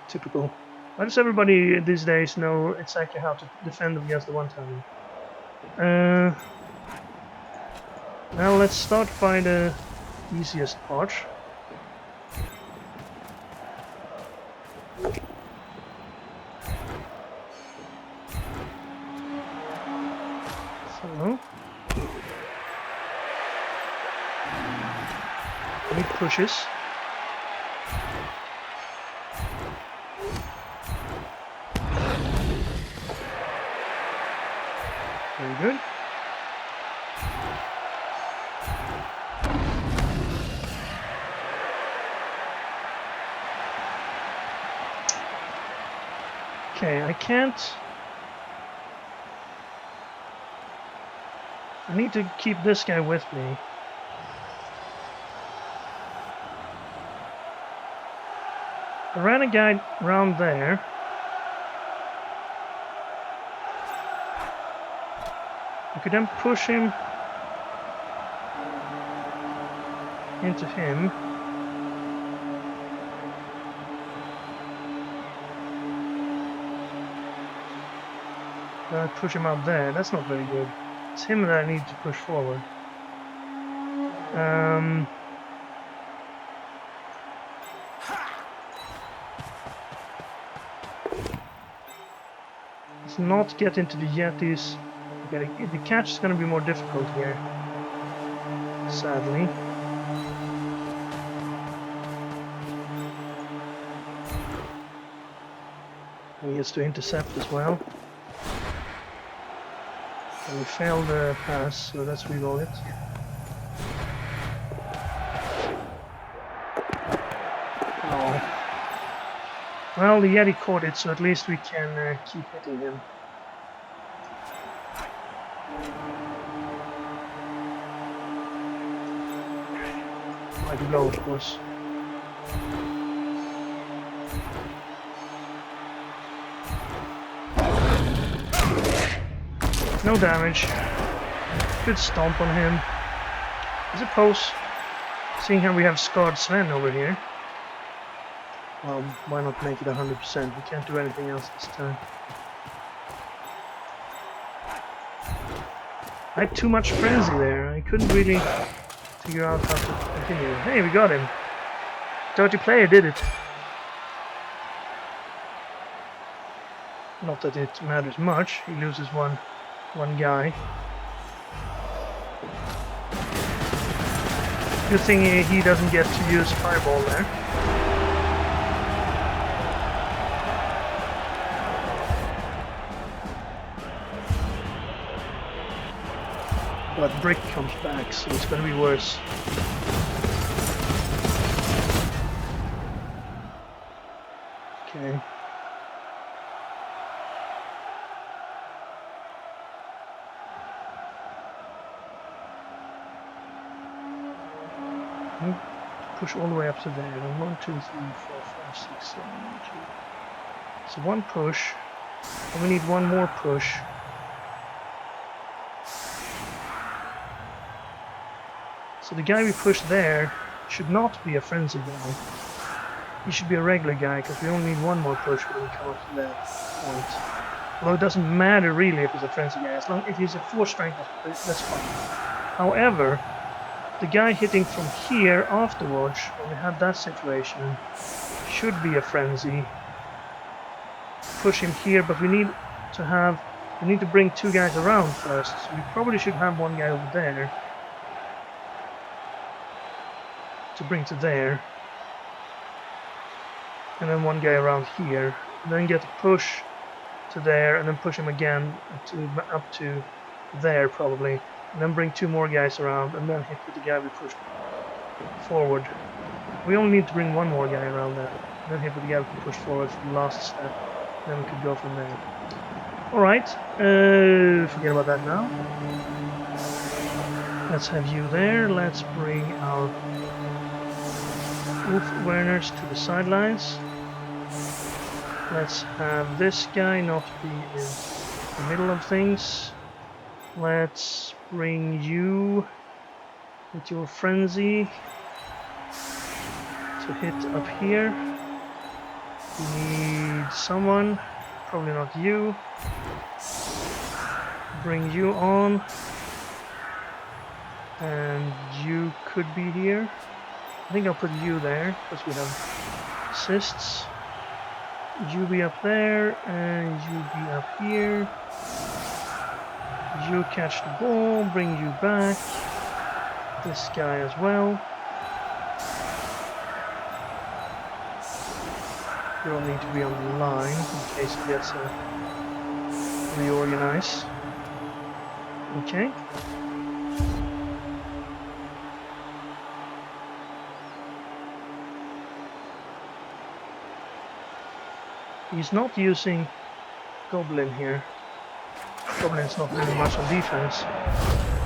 Typical. Why does everybody these days know exactly how to defend against the one-timer? Now let's start by the easiest part. So... he pushes. Very good. Okay, I can't... I need to keep this guy with me. I ran a guy around there. I could then push him into him. Then I push him out there. That's not very good. It's him that I need to push forward. Let's not get into the Yetis. Okay, the catch is going to be more difficult here, sadly. He gets to intercept as well. And we failed the pass, so let's reroll it. Oh. Well, the Yeti caught it, so at least we can keep hitting him. Mighty blow, of course. No damage. Good stomp on him. I suppose, seeing how we have scarred Sven over here, well, why not make it 100%? We can't do anything else this time. I had too much frenzy there. I couldn't really figure out how to continue. Hey, we got him. Dirty player did it. Not that it matters much. He loses one guy. Good thing he doesn't get to use fireball there. But Brick comes back, so it's gonna be worse. Okay. Push all the way up to there. And 1, 2, 3, 4, 5, 6, 7, 8. So one push. And we need one more push. So the guy we pushed there should not be a frenzy guy. He should be a regular guy, because we only need one more push when we come up to that point. Although it doesn't matter really if he's a frenzy guy, as long as he's a 4 strength, that's fine. However, the guy hitting from here afterwards, when we had that situation, should be a frenzy. Push him here, but we need to bring 2 guys around first, so we probably should have one guy over there to bring to there, and then one guy around here, and then get a push to there, and then push him again up to there probably, and then bring 2 more guys around, and then hit with the guy we pushed forward. We only need to bring 1 more guy around there, and then hit with the guy we pushed forward for the last step, then we could go from there. Alright, forget about that now. Let's have you there. Let's bring our Wolf Werners to the sidelines. Let's have this guy not be in the middle of things. Let's bring you with your frenzy to hit up here. We need someone, probably not you. Bring you on. And you could be here. I think I'll put you there, because we have assists. You be up there, and you be up here. You catch the ball, bring you back. This guy as well. You don't need to be on the line, in case it gets reorganize. Okay. He's not using Goblin here. Goblin's not doing much on defense,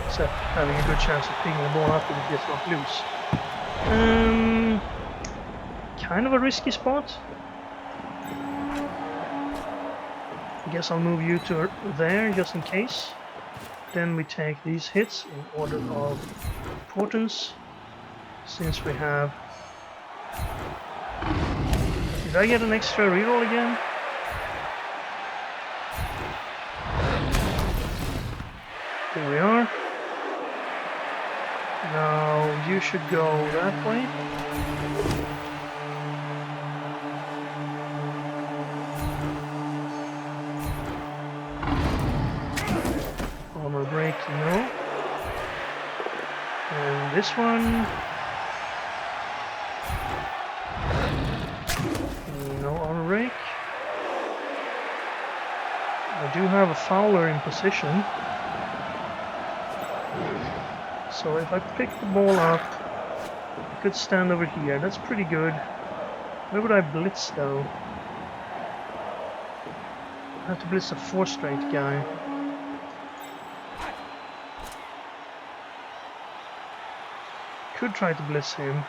except having a good chance of picking the ball up if it gets knocked loose. Kind of a risky spot. I guess I'll move you to there just in case. Then we take these hits in order of importance, since we have... Did I get an extra reroll again? Here we are. Now you should go that way. Armor break, no. And this one... No armor break. I do have a fouler in position. So if I pick the ball up, I could stand over here. That's pretty good. Where would I blitz though? I have to blitz a 4 straight guy. Could try to blitz him.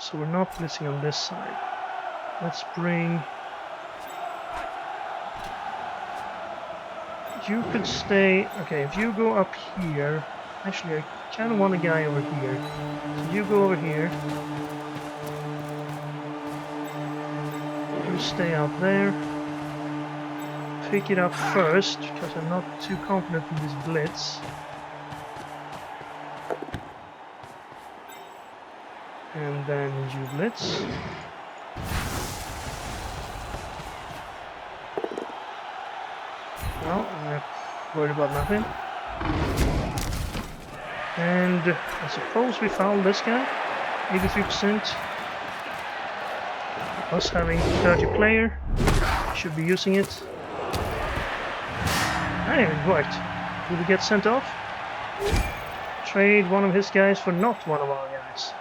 So we're not blitzing on this side. Let's bring... You could stay... Okay, if you go up here... Actually, I kind of want a guy over here. So you go over here. You stay out there. Pick it up first, because I'm not too confident in this blitz. And then you blitz. Well, I'm worried about nothing. And I suppose we fouled this guy. 83%. Us having 30 player. Should be using it. Hey, it worked. Did we get sent off? Trade one of his guys for not one of our guys.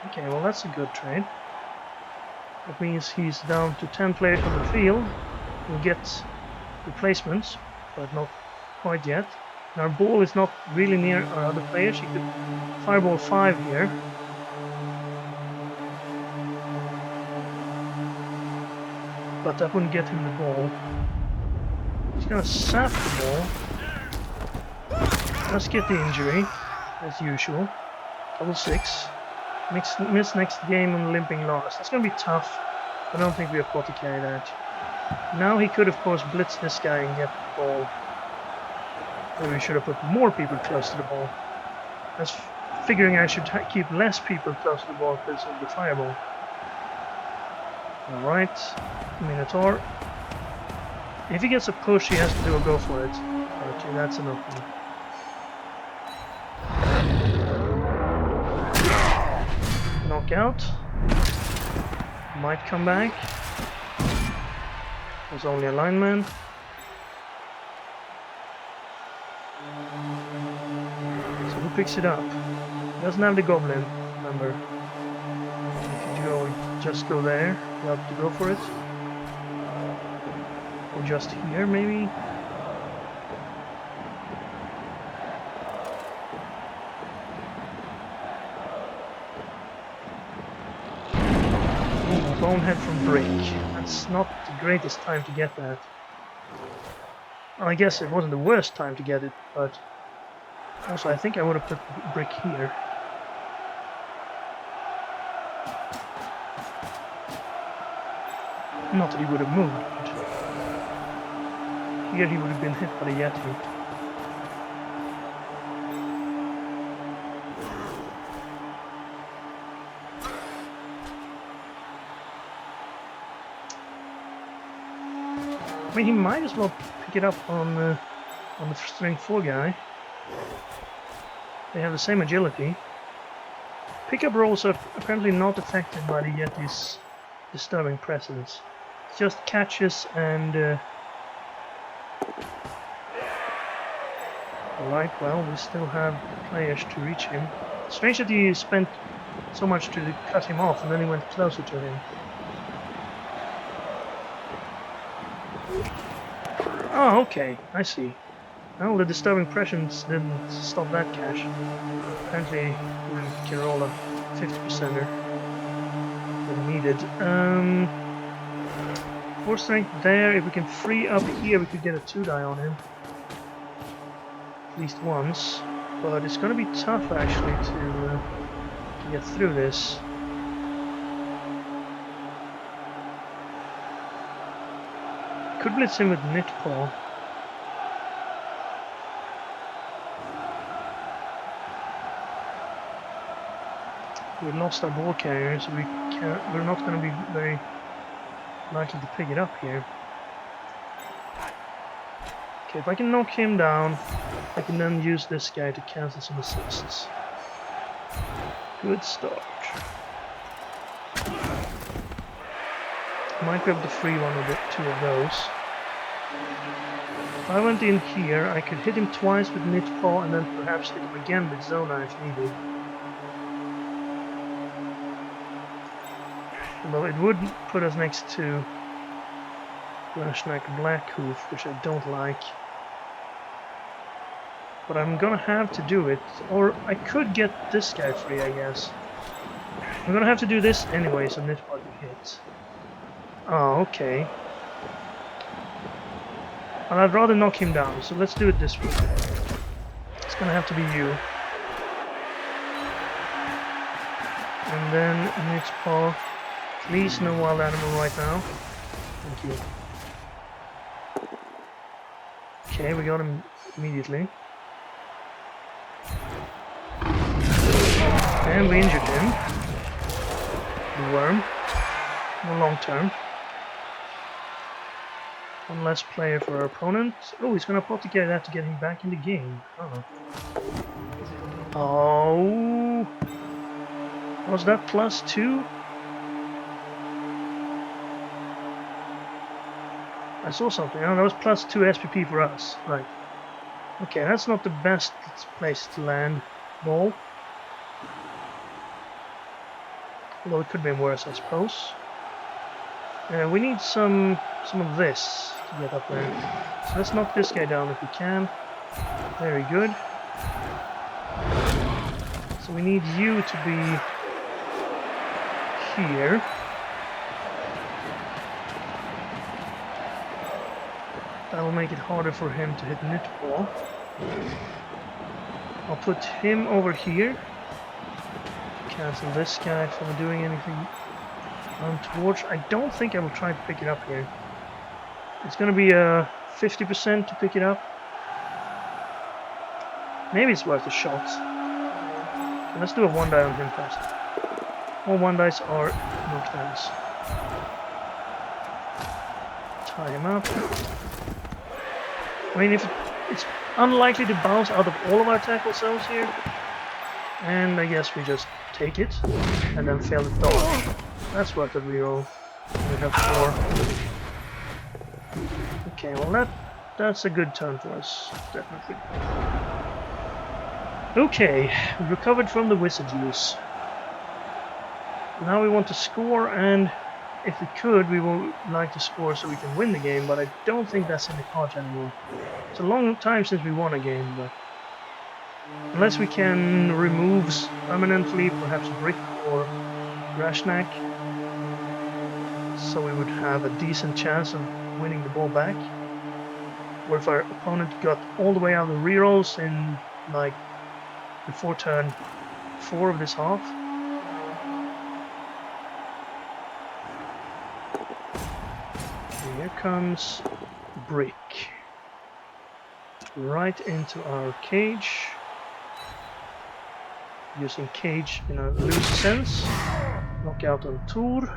Okay, well that's a good trade. That means he's down to 10 players on the field. We'll get replacements, but not quite yet. And our ball is not really near our other players. He could fireball 5 here. But that wouldn't get him the ball. He's gonna sap the ball. Let's get the injury, as usual. Double 6. Miss next game on limping Lars. That's gonna be tough. I don't think we apothecary that. Now he could of course blitz this guy and get the ball. Maybe we should have put more people close to the ball. I was figuring I should keep less people close to the ball because of the fireball. Alright, Minotaur. If he gets a push, he has to do a go for it. Okay, that's enough. Knockout. Might come back. There's only a lineman. So who picks it up? He doesn't have the goblin, remember. If you just go there, you have to go for it. Or just here, maybe? Bonehead from Brick. That's not the greatest time to get that. Well, I guess it wasn't the worst time to get it, but also I think I would have put Brick here. Not that he would have moved, but here he would have been hit by the Yeti. I mean, he might as well pick it up on the string 4 guy. They have the same agility. Pickup rolls are apparently not affected by the Yeti's disturbing presence. It's just catches and... Alright, well, we still have players to reach him. Strange that he spent so much to cut him off and then he went closer to him. Oh, okay, I see. Well, the disturbing presence didn't stop that catch. Apparently, we can roll a 50%er when needed. 4 strength there. If we can free up here, we could get a 2-die on him. At least once. But it's gonna be tough, actually, to get through this. Could blitz him with Knitpaw. We lost our ball carrier, so we're not going to be very likely to pick it up here. Okay, if I can knock him down, I can then use this guy to cancel some assists. Good start. Might be able to free one of the two of those. If I went in here, I could hit him twice with Knit Paw and then perhaps hit him again with Zona if needed. Although it would put us next to Rashnak Blackhoof, which I don't like. But I'm gonna have to do it. Or I could get this guy free, I guess. I'm gonna have to do this anyway, so Knit Paw can hit. Oh, okay. And I'd rather knock him down, so let's do it this way. It's gonna have to be you. And then Knit Paw. Please no wild animal right now. Thank you. Okay, we got him immediately. And we injured him. The worm. No long term. One less player for our opponent. Oh, he's gonna apothecary that to get him back in the game. Oh. Was that +2? I saw something. Oh, that was +2 SPP for us. Right. Okay, that's not the best place to land ball. Although it could be worse, I suppose. We need some of this to get up there. So let's knock this guy down if we can. Very good. So we need you to be here. That'll make it harder for him to hit Knit Paw. I'll put him over here. Cancel this guy from doing anything untoward. I don't think I will try to pick it up here. It's going to be a 50% to pick it up. Maybe it's worth a shot. Okay, let's do a 1-die on him first. All 1-dies are knockdowns. Tie him up. I mean, if it's unlikely to bounce out of all of our tackle cells here, and I guess we just take it and then fail the dodge. That's worth a reroll. We have 4. Okay, well that's a good turn for us, definitely. Okay, we recovered from the wizard use. Now we want to score, and if we could, we would like to score so we can win the game, but I don't think that's in the cards anymore. It's a long time since we won a game, but unless we can remove permanently, perhaps Brick or Rashnak, so we would have a decent chance of winning the ball back. Or if our opponent got all the way out of the rerolls in, like, before turn 4 of this half. Here comes Brick. Right into our cage. Using cage in a loose sense. Knockout on Tour.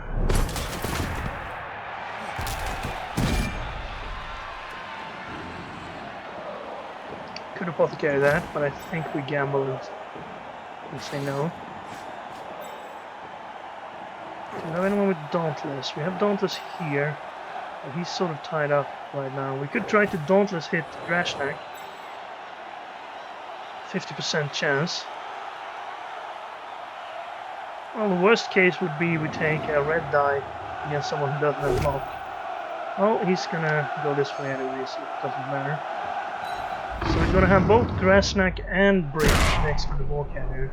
Could apothecary that, but I think we gamble and say no. Do we have anyone with Dauntless? We have Dauntless here. But he's sort of tied up right now. We could try to Dauntless hit Rashnak. 50% chance. Well, the worst case would be we take a red die against someone who doesn't have block. Well, he's gonna go this way anyways, so it doesn't matter. So we're gonna have both Rashnak and Brick next to the ball carrier.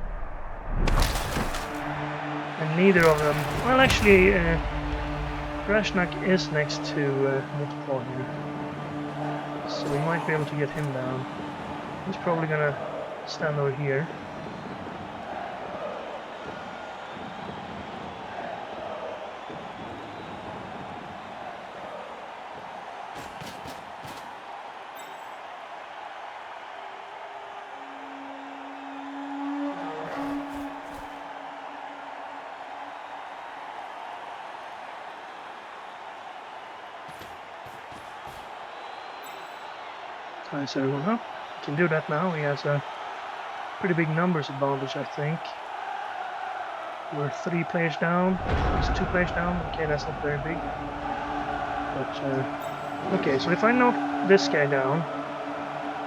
And neither of them... Well, actually, Rashnak is next to Knit Paw here. So we might be able to get him down. He's probably gonna stand over here. Ties everyone up. He can do that now. He has a pretty big numbers advantage, I think. We're 3 players down. He's 2 players down. Okay, that's not very big. But, okay, so if I knock this guy down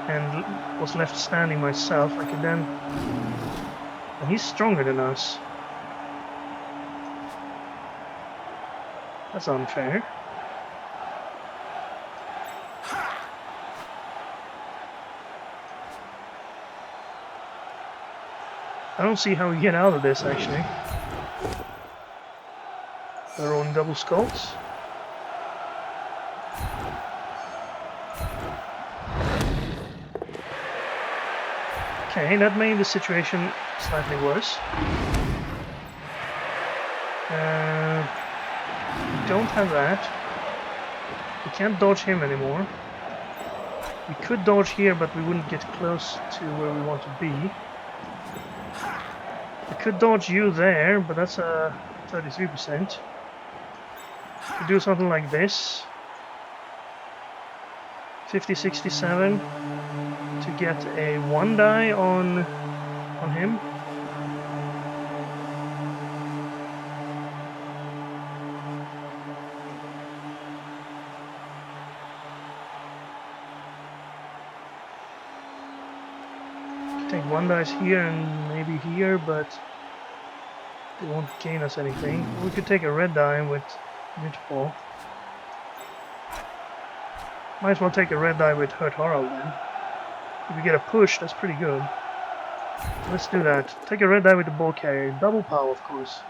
and was left standing myself, I could then... And he's stronger than us. That's unfair. I don't see how we get out of this, actually. They're rolling double skulls. Okay, that made the situation slightly worse. We don't have that. We can't dodge him anymore. We could dodge here, but we wouldn't get close to where we want to be. We could dodge you there, but that's a 33%. We do something like this. 50, 67 to get a 1 die on him. Take 1 dice here and maybe here, but they won't gain us anything. We could take a red die with Midfall. Might as well take a red die with Hurt Harald then. If we get a push, that's pretty good. Let's do that. Take a red die with the ball carrier. Double power, of course.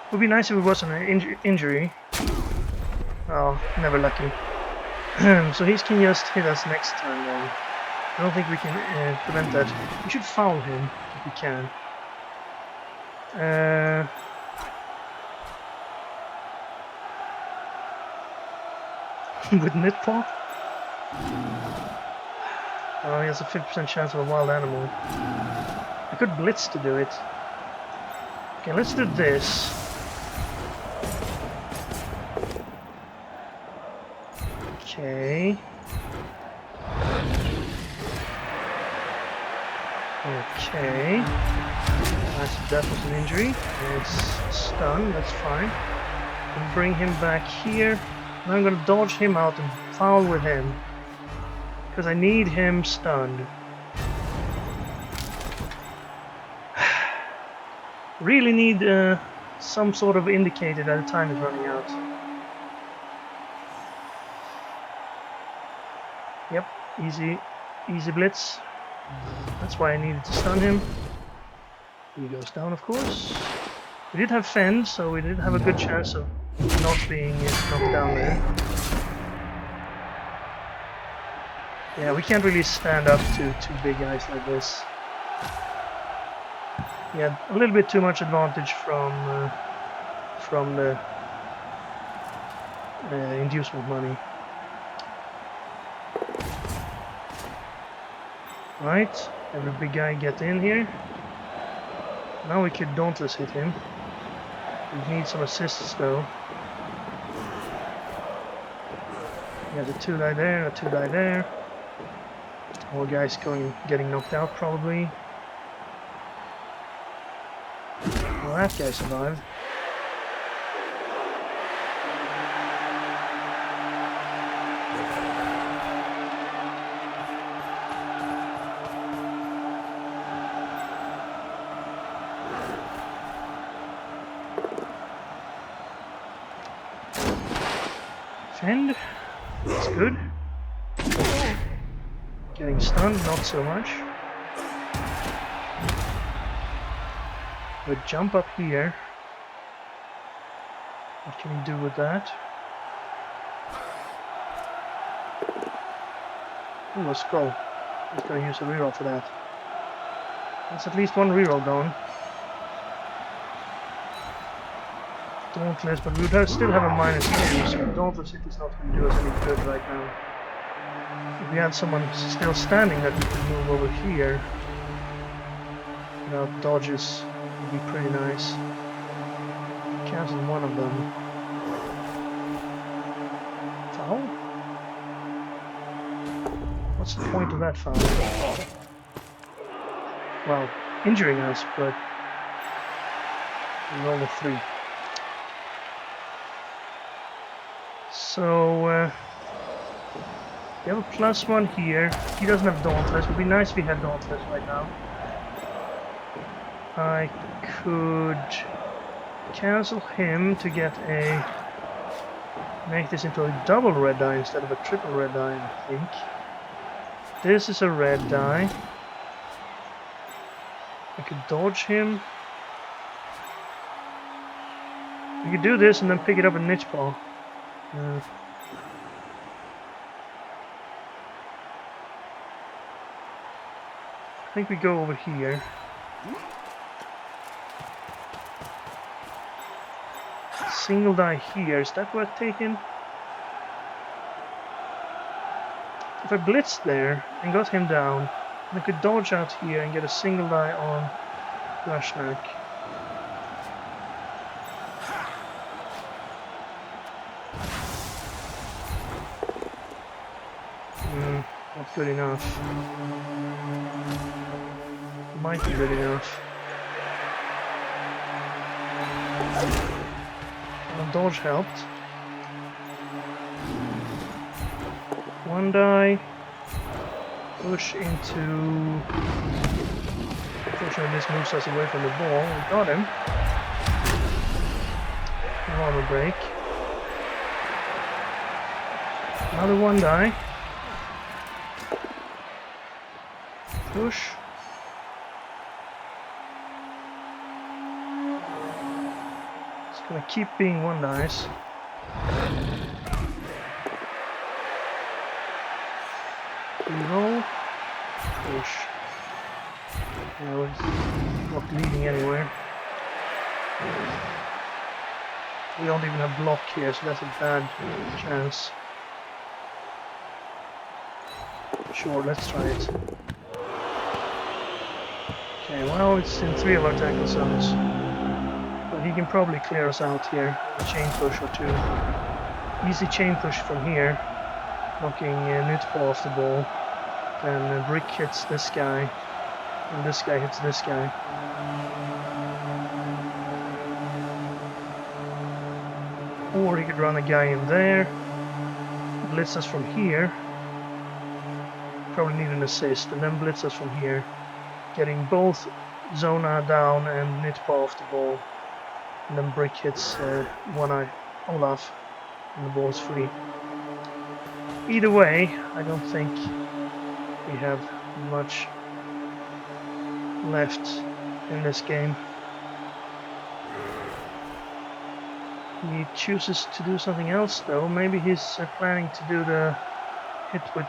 It would be nice if it wasn't an injury. Oh, never lucky. So he can just hit us next time then. I don't think we can prevent that. We should foul him if we can. With Nitpaw? Oh, he has a 50% chance of a wild animal. I could blitz to do it. Okay, let's do this. Okay. Okay. That was an injury. It's stunned, that's fine. We'll bring him back here. And I'm gonna dodge him out and foul with him. Because I need him stunned. Really need some sort of indicator that the time is running out. Yep, easy blitz. That's why I needed to stun him. He goes down, of course. We did have fend, so we did have a good chance of not being knocked down there. Yeah, we can't really stand up to 2 big guys like this. Yeah, a little bit too much advantage from the inducement money. Right, every big guy get in here. Now we could Dauntless hit him. We need some assists though. We have a 2 die there, a 2 die there. More guys getting knocked out probably. Well, that guy survived. Fend. That's good. Getting stunned, not so much. We'll jump up here. What can we do with that? Ooh, let's go. Let's go use a reroll for that. That's at least 1 reroll gone. Dauntless, but we would still have a -2, so Dauntless hit is not going to do us any good right now. If we had someone still standing that we could move over here without dodges, would be pretty nice. Cancel one of them. Foul? What's the point of that foul? Well, injuring us, but we rolled a 3. So, we have a +1 here. He doesn't have Dauntless. It would be nice if he had Dauntless right now. I could cancel him to get a... make this into a double red die instead of a triple red die, I think. This is a red die. I could dodge him. We could do this and then pick it up in Niche Paw. I think we go over here. Single die here, is that worth taking? If I blitzed there and got him down, I could dodge out here and get a single die on Grashnak. Not good enough. Might be good enough. Well, dodge helped. One die. Push into... Unfortunately this moves us away from the ball. We got him. Armor break. Another one die. Push. It's gonna keep being one dice. Reroll. Push. Yeah, we're not leading anywhere. We don't even have block here, so that's a bad chance. Sure, let's try it. Okay, well, it's in 3 of our tackle zones. But he can probably clear us out here. A chain push or 2. Easy chain push from here. Knocking Nutpaw off the ball. And Brick hits this guy. And this guy hits this guy. Or he could run a guy in there. Blitz us from here. Probably need an assist. And then blitz us from here. Getting both Zona down and Nitpaw off the ball. And then Brick hits One-Eye Olaf. And the ball's free. Either way, I don't think we have much left in this game. He chooses to do something else though. Maybe he's planning to do the hit with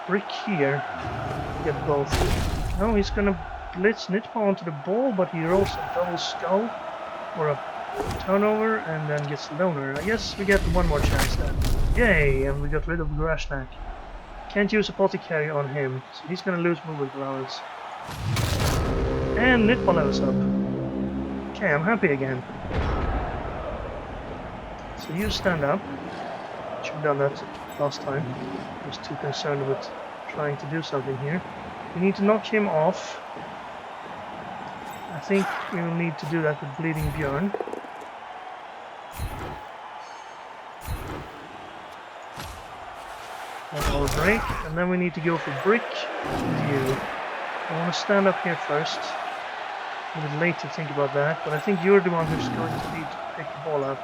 Brick here. Get both. No, he's gonna blitz Nitpaw onto the ball, but he rolls a double skull or a turnover and then gets the loner. I guess we get one more chance then. Yay! And we got rid of Grashnak. Can't use apothecary on him, so he's gonna lose movement allowance. And Nitpaw levels up. Okay, I'm happy again. So you stand up. Should have done that last time. I was too concerned with trying to do something here. We need to knock him off. I think we will need to do that with Bleeding Björn. Our break, and then we need to go for Brick with you. I want to stand up here first. A bit late to think about that, but I think you're the one who's going to need to pick the ball up.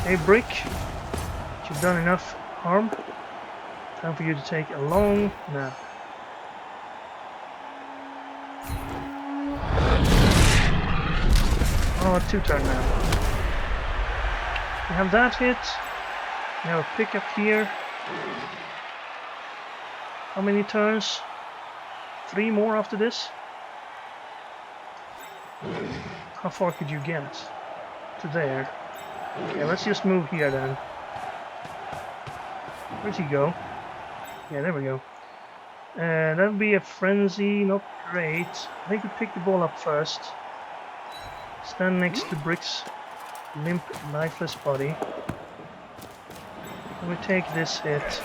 Hey Brick, you've done enough harm. Time for you to take a long nap. Oh, a 2-turn nap. We have that hit. We have a pickup here. How many turns? 3 more after this? How far could you get? to there. Okay, let's just move here then. Where'd he go? Yeah, there we go. That would be a frenzy, not great. I think we pick the ball up first. Stand next to Brick's limp, lifeless body. And we take this hit.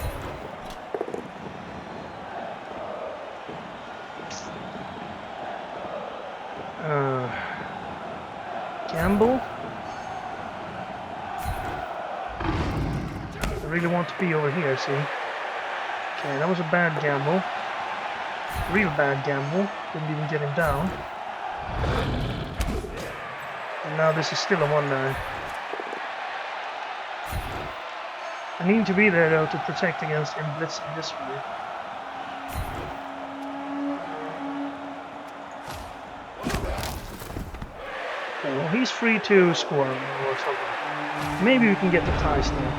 Gamble? I really want to be over here, see? Okay, that was a bad gamble. Real bad gamble. Didn't even get him down. And now this is still a 1-9. I need to be there though to protect against him blitzing this way. Okay, well he's free to score or something. Maybe we can get the tie still.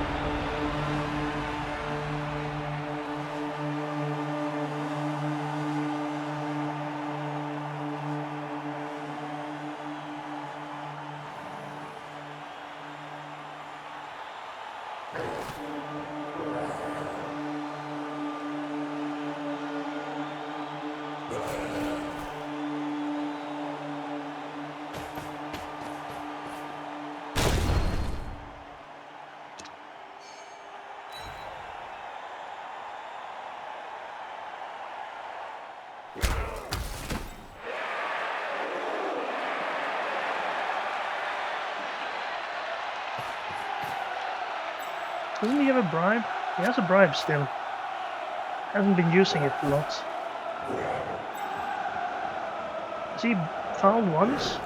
Doesn't he have a bribe? He has a bribe still. Hasn't been using it a lot. Has he fouled once?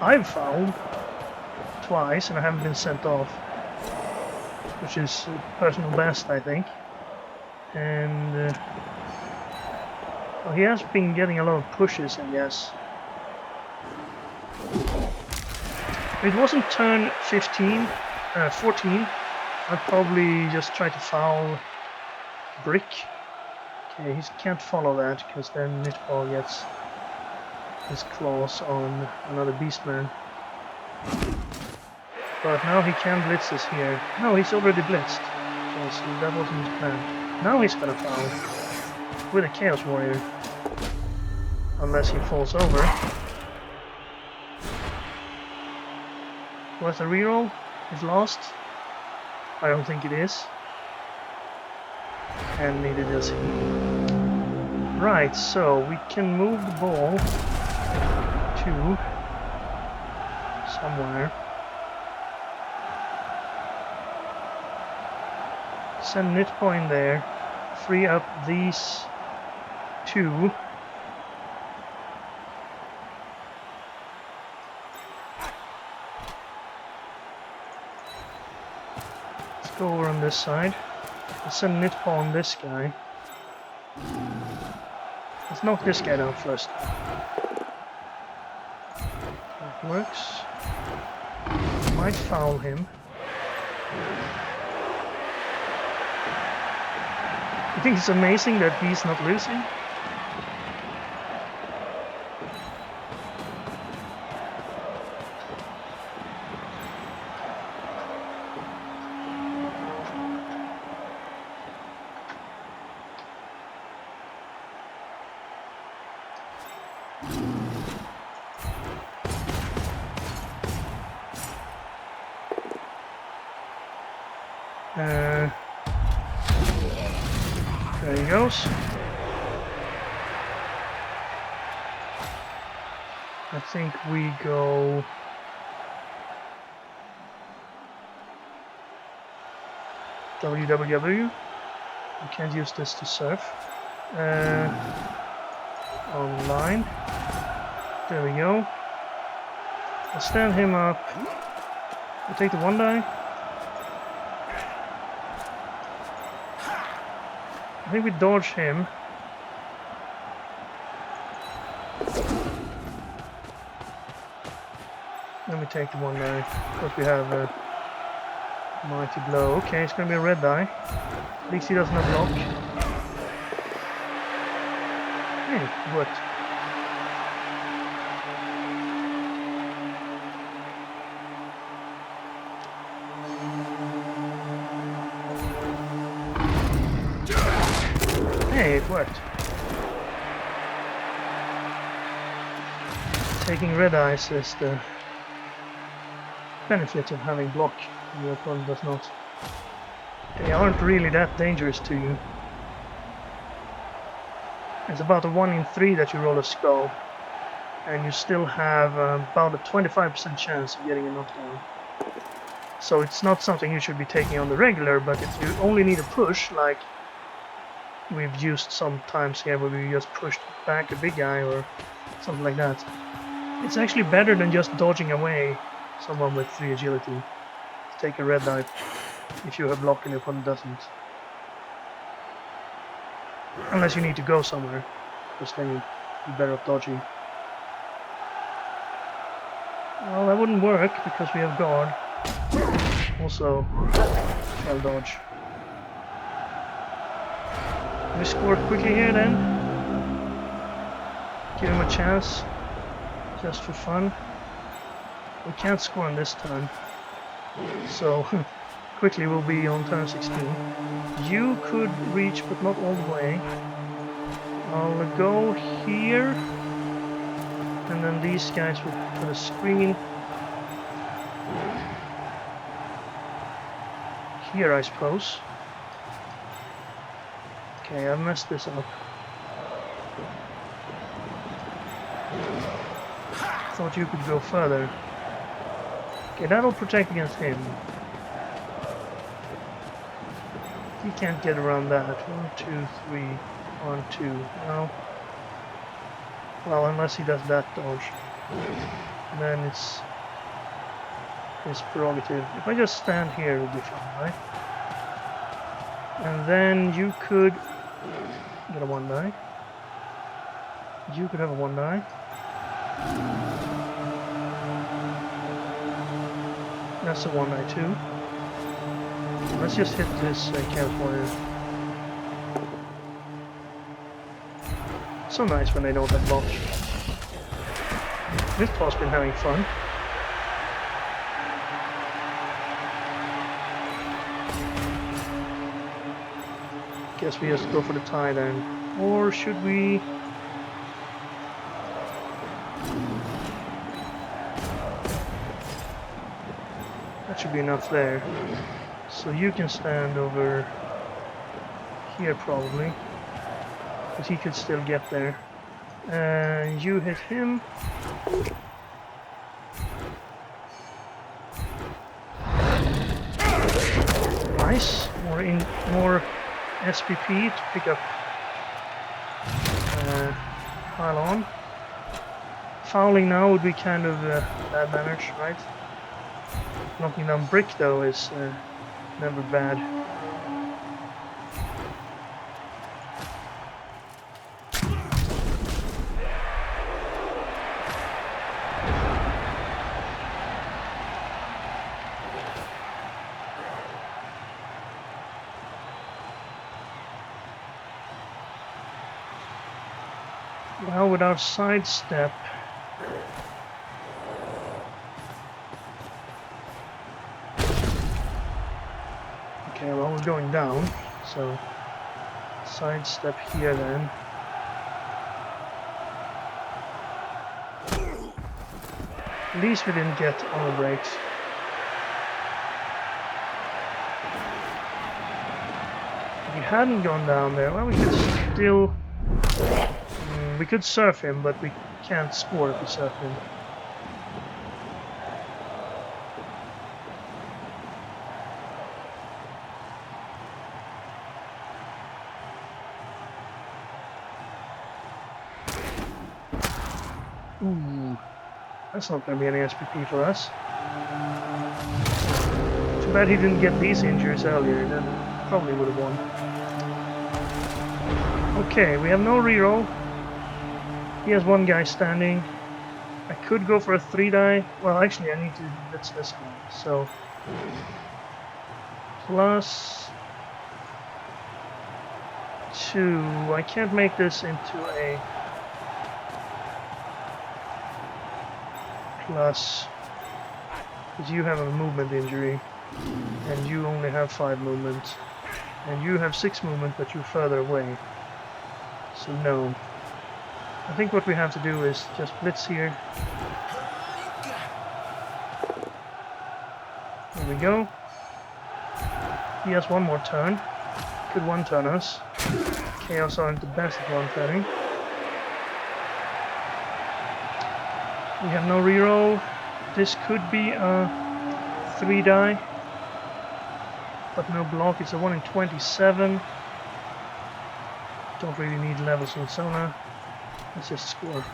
I've fouled twice and I haven't been sent off. Which is personal best, I think. And well, he has been getting a lot of pushes, I guess. If it wasn't turn 14, I'd probably just try to foul Brick. Okay, he can't follow that because then Nitball gets his claws on another Beastman. But now he can blitz us here. No, he's already blitzed. Okay, so that wasn't his plan. Now he's gonna foul with a Chaos Warrior. Unless he falls over. Worth a reroll? If lost? I don't think it is. And neither does he. Right, so we can move the ball to somewhere. Send Nitpo in there. Free up these two. Go over on this side. Let's send Nitpo on this guy. Let's knock this guy down first. That works. Might foul him. I think it's amazing that he's not losing. There he goes. I think we go WWW. We can't use this to surf. Online. There we go. I'll stand him up. We'll take the 1-die. I think we dodge him. Then we take the 1-die. Because we have a mighty blow. Okay, it's gonna be a red die. At least he doesn't have block. Hey, what? it worked. Taking red eyes is the benefit of having block, and your opponent does not. They aren't really that dangerous to you. It's about a 1 in 3 that you roll a skull, and you still have about a 25% chance of getting a knockdown. So it's not something you should be taking on the regular, but if you only need a push, like we've used sometimes here where we just pushed back a big guy or something like that, it's actually better than just dodging away someone with 3 agility to take a red die if you have block and your opponent doesn't. Unless you need to go somewhere, because then you're better off dodging. Well, that wouldn't work because we have guard. Also, shell dodge. We score quickly here then. Give him a chance, just for fun. We can't score on this turn, so quickly we'll be on turn 16. You could reach, but not all the way. I'll go here, and then these guys will put a screen here, I suppose. Okay, I messed this up. Thought you could go further. Okay, that'll protect against him. He can't get around that. 1, 2, 3, 1, 2. No. Well, unless he does that dodge. And then it's his prerogative. If I just stand here, it'll be fine, right? And then you could get a 1 die. You could have a 1 die. That's a 1 die too. Let's just hit this camp warrior. So nice when they don't have block. This boss been having fun. Guess we just go for the tie then. Or should we? That should be enough there. So you can stand over here probably, but he could still get there. And you hit him. Nice. More SPP to pick up pile on. Fouling now would be kind of bad manners, right? Knocking down brick though is never bad. Well, with our sidestep, okay, well, we're going down, so sidestep here then. At least we didn't get armor breaks. If we hadn't gone down there, well, we could still... we could surf him, but we can't score if we surf him. Ooh, that's not going to be any SPP for us. Too bad he didn't get these injuries earlier, then probably would have won. Okay, we have no reroll. He has 1 guy standing. I could go for a 3 die. Well, actually, I need to blitz this one. So, plus 2. I can't make this into a plus, because you have a movement injury, and you only have 5 movement, and you have 6 movement, but you're further away. So no. I think what we have to do is just blitz here. There we go. He has one more turn. Could one-turn us. Chaos aren't the best at one-turning. We have no reroll. This could be a 3-die. But no block. It's a 1 in 27. Don't really need levels on Sona. Let's just score.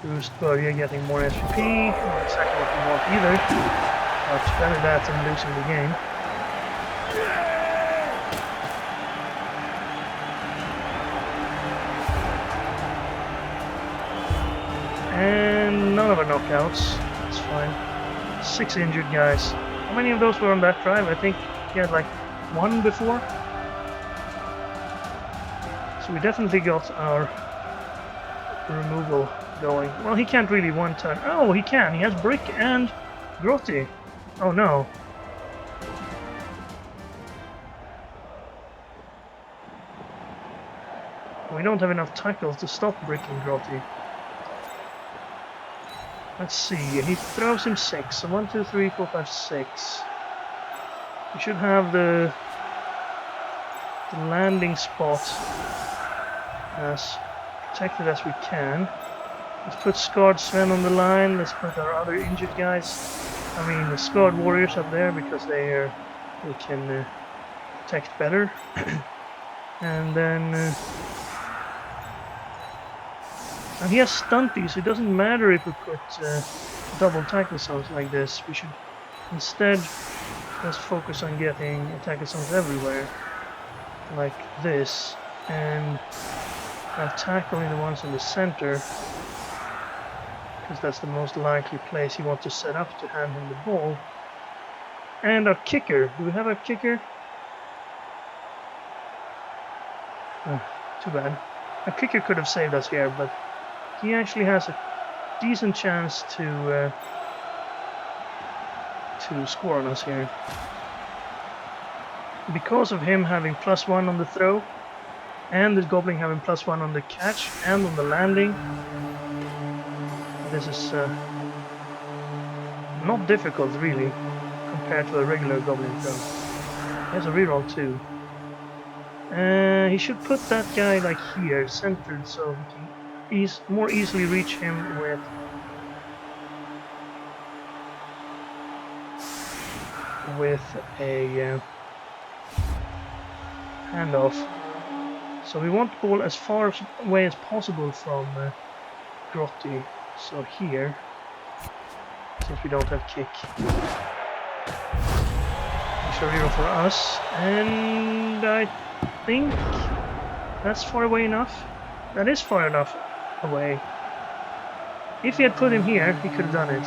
Boost Börje getting more SVP. Not exactly what we want either. But better that than losing the game. And none of our knockouts. That's fine. 6 injured guys. How many of those were on that drive? I think he had like 1 before. So we definitely got our removal going. Well, he can't really one-turn. Oh, he can. He has Brick and Grotti. Oh no. We don't have enough tackles to stop Brick and Grotti. Let's see. He throws him 6. So 1, 2, 3, 4, 5, 6. We should have the landing spot as protected as we can. Let's put Scarred Sven on the line. Let's put our other injured guys. I mean, the Scarred Warriors up there because they can protect better. And then and he has stunties, so it doesn't matter if we put double tackle zones like this. We should instead just focus on getting tackle zones everywhere, like this, and have tackling the ones in the center, because that's the most likely place you want to set up to hand him the ball. And our kicker. Do we have a kicker? Oh, too bad. Our kicker could have saved us here, but he actually has a decent chance to score on us here. Because of him having +1 on the throw, and the Goblin having +1 on the catch and on the landing, this is not difficult really compared to a regular Goblin throw. He has a reroll too. He should put that guy like here, centered, so he can more easily reach him with a handoff. So we want the ball as far away as possible from Grotti. So here, since we don't have kick, it's a reroll for us, and I think that's far away enough. That is far enough away. If he had put him here, he could have done it.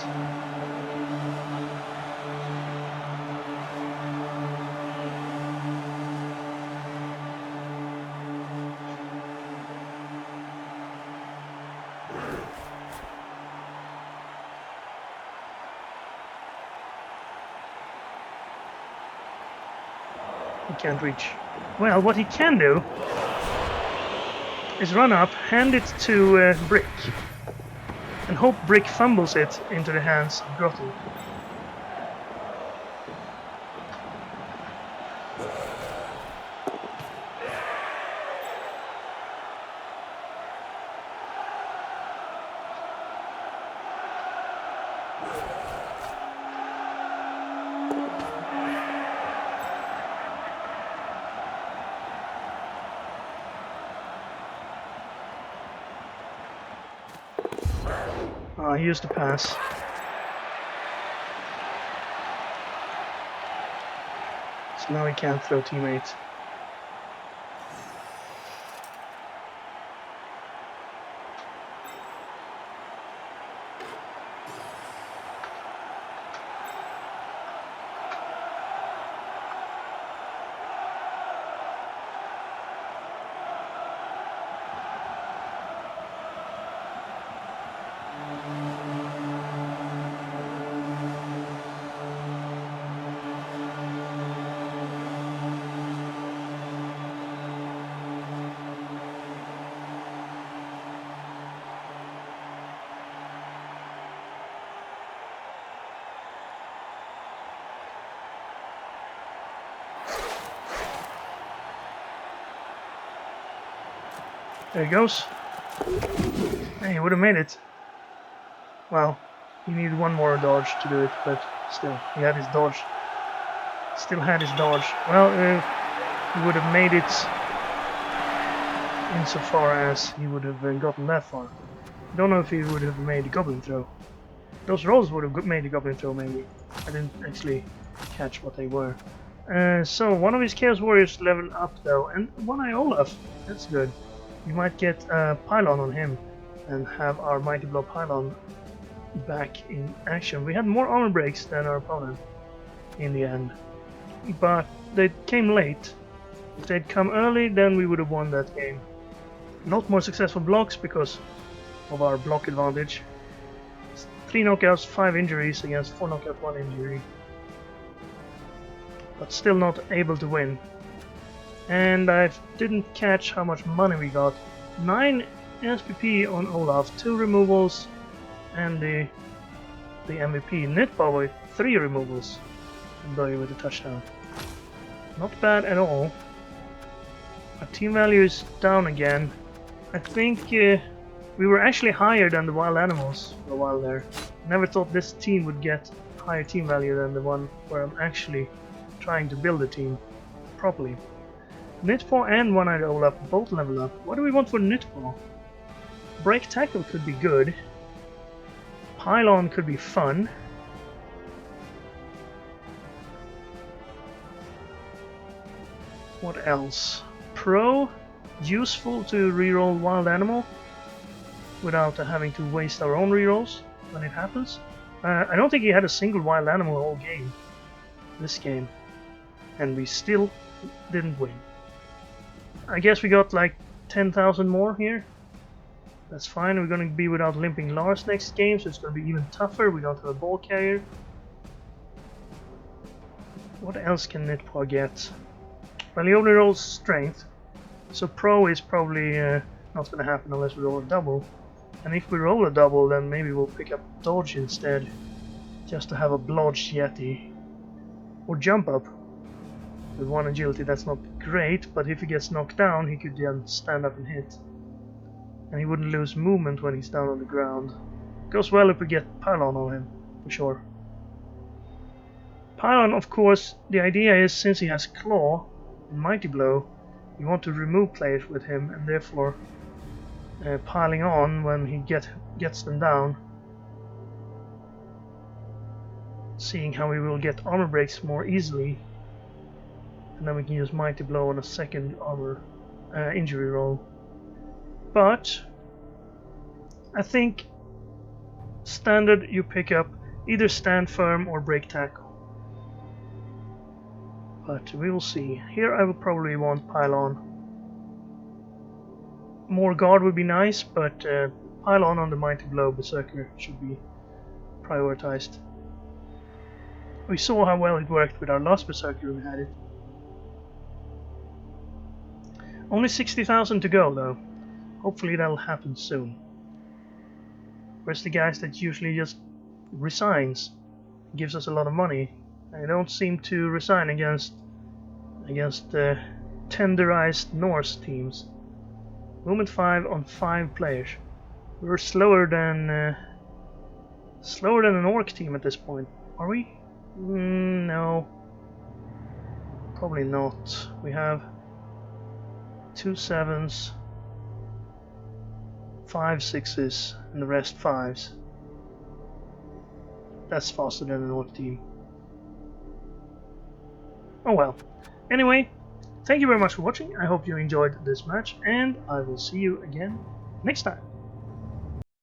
He can't reach. Well, what he can do is run up, hand it to Brick, and hope Brick fumbles it into the hands of Grotti. He used the pass. So now he can't throw teammates. There he goes. Hey, he would have made it. Well, he needed one more dodge to do it, but still, he had his dodge. Still had his dodge. Well, he would have made it insofar as he would have gotten that far. I don't know if he would have made the goblin throw. Those rolls would have made the goblin throw, maybe. I didn't actually catch what they were. So, one of his Chaos Warriors leveled up, though, and one Eye Olaf. That's good. We might get a pylon on him and have our Mighty Blow pylon back in action. We had more armor breaks than our opponent in the end, but they came late. If they'd come early, then we would have won that game. Not more successful blocks because of our block advantage. 3 knockouts, 5 injuries against 4 knockouts, 1 injury. But still not able to win. And I didn't catch how much money we got. 9 SPP on Olaf, 2 removals, and the MVP. Nitpa with 3 removals. And Boy with a touchdown. Not bad at all. Our team value is down again. I think we were actually higher than the wild animals for a while there. Never thought this team would get higher team value than the one where I'm actually trying to build a team properly. Nitpaw and One-Eyed Olaf both level up. What do we want for Nitpaw? Break Tackle could be good. Pylon could be fun. What else? Pro, useful to reroll Wild Animal without having to waste our own rerolls when it happens. I don't think he had a single Wild Animal all game. This game. And we still didn't win. I guess we got like 10,000 more here. That's fine. We're going to be without Limping Lars next game, so it's going to be even tougher. We don't have a ball carrier. What else can Nitpaw get? Well, he only rolls strength, so pro is probably not going to happen unless we roll a double. And if we roll a double, then maybe we'll pick up dodge instead, just to have a blodge yeti. Or jump up. With 1 agility, that's not great, but if he gets knocked down, he could then stand up and hit. And he wouldn't lose movement when he's down on the ground. Goes well if we get Pylon on him, for sure. Pylon, of course, the idea is, since he has Claw and Mighty Blow, you want to remove players with him, and therefore piling on when he gets them down. Seeing how we will get armor breaks more easily. And then we can use Mighty Blow on a second armor injury roll. But I think standard you pick up either Stand Firm or Break Tackle. But we will see. Here I will probably want Pylon. More guard would be nice, but Pylon on the Mighty Blow Berserker should be prioritized. We saw how well it worked with our last Berserker we had it. Only 60,000 to go though. Hopefully that'll happen soon. Whereas the guys that usually just resigns, gives us a lot of money. They don't seem to resign against tenderized Norse teams. Movement 5 on 5 players. We're slower than an orc team at this point. Are we? No. Probably not. We have 2 7s, 5 6s, and the rest 5s. That's faster than an orc team. Oh well. Anyway, thank you very much for watching. I hope you enjoyed this match, and I will see you again next time.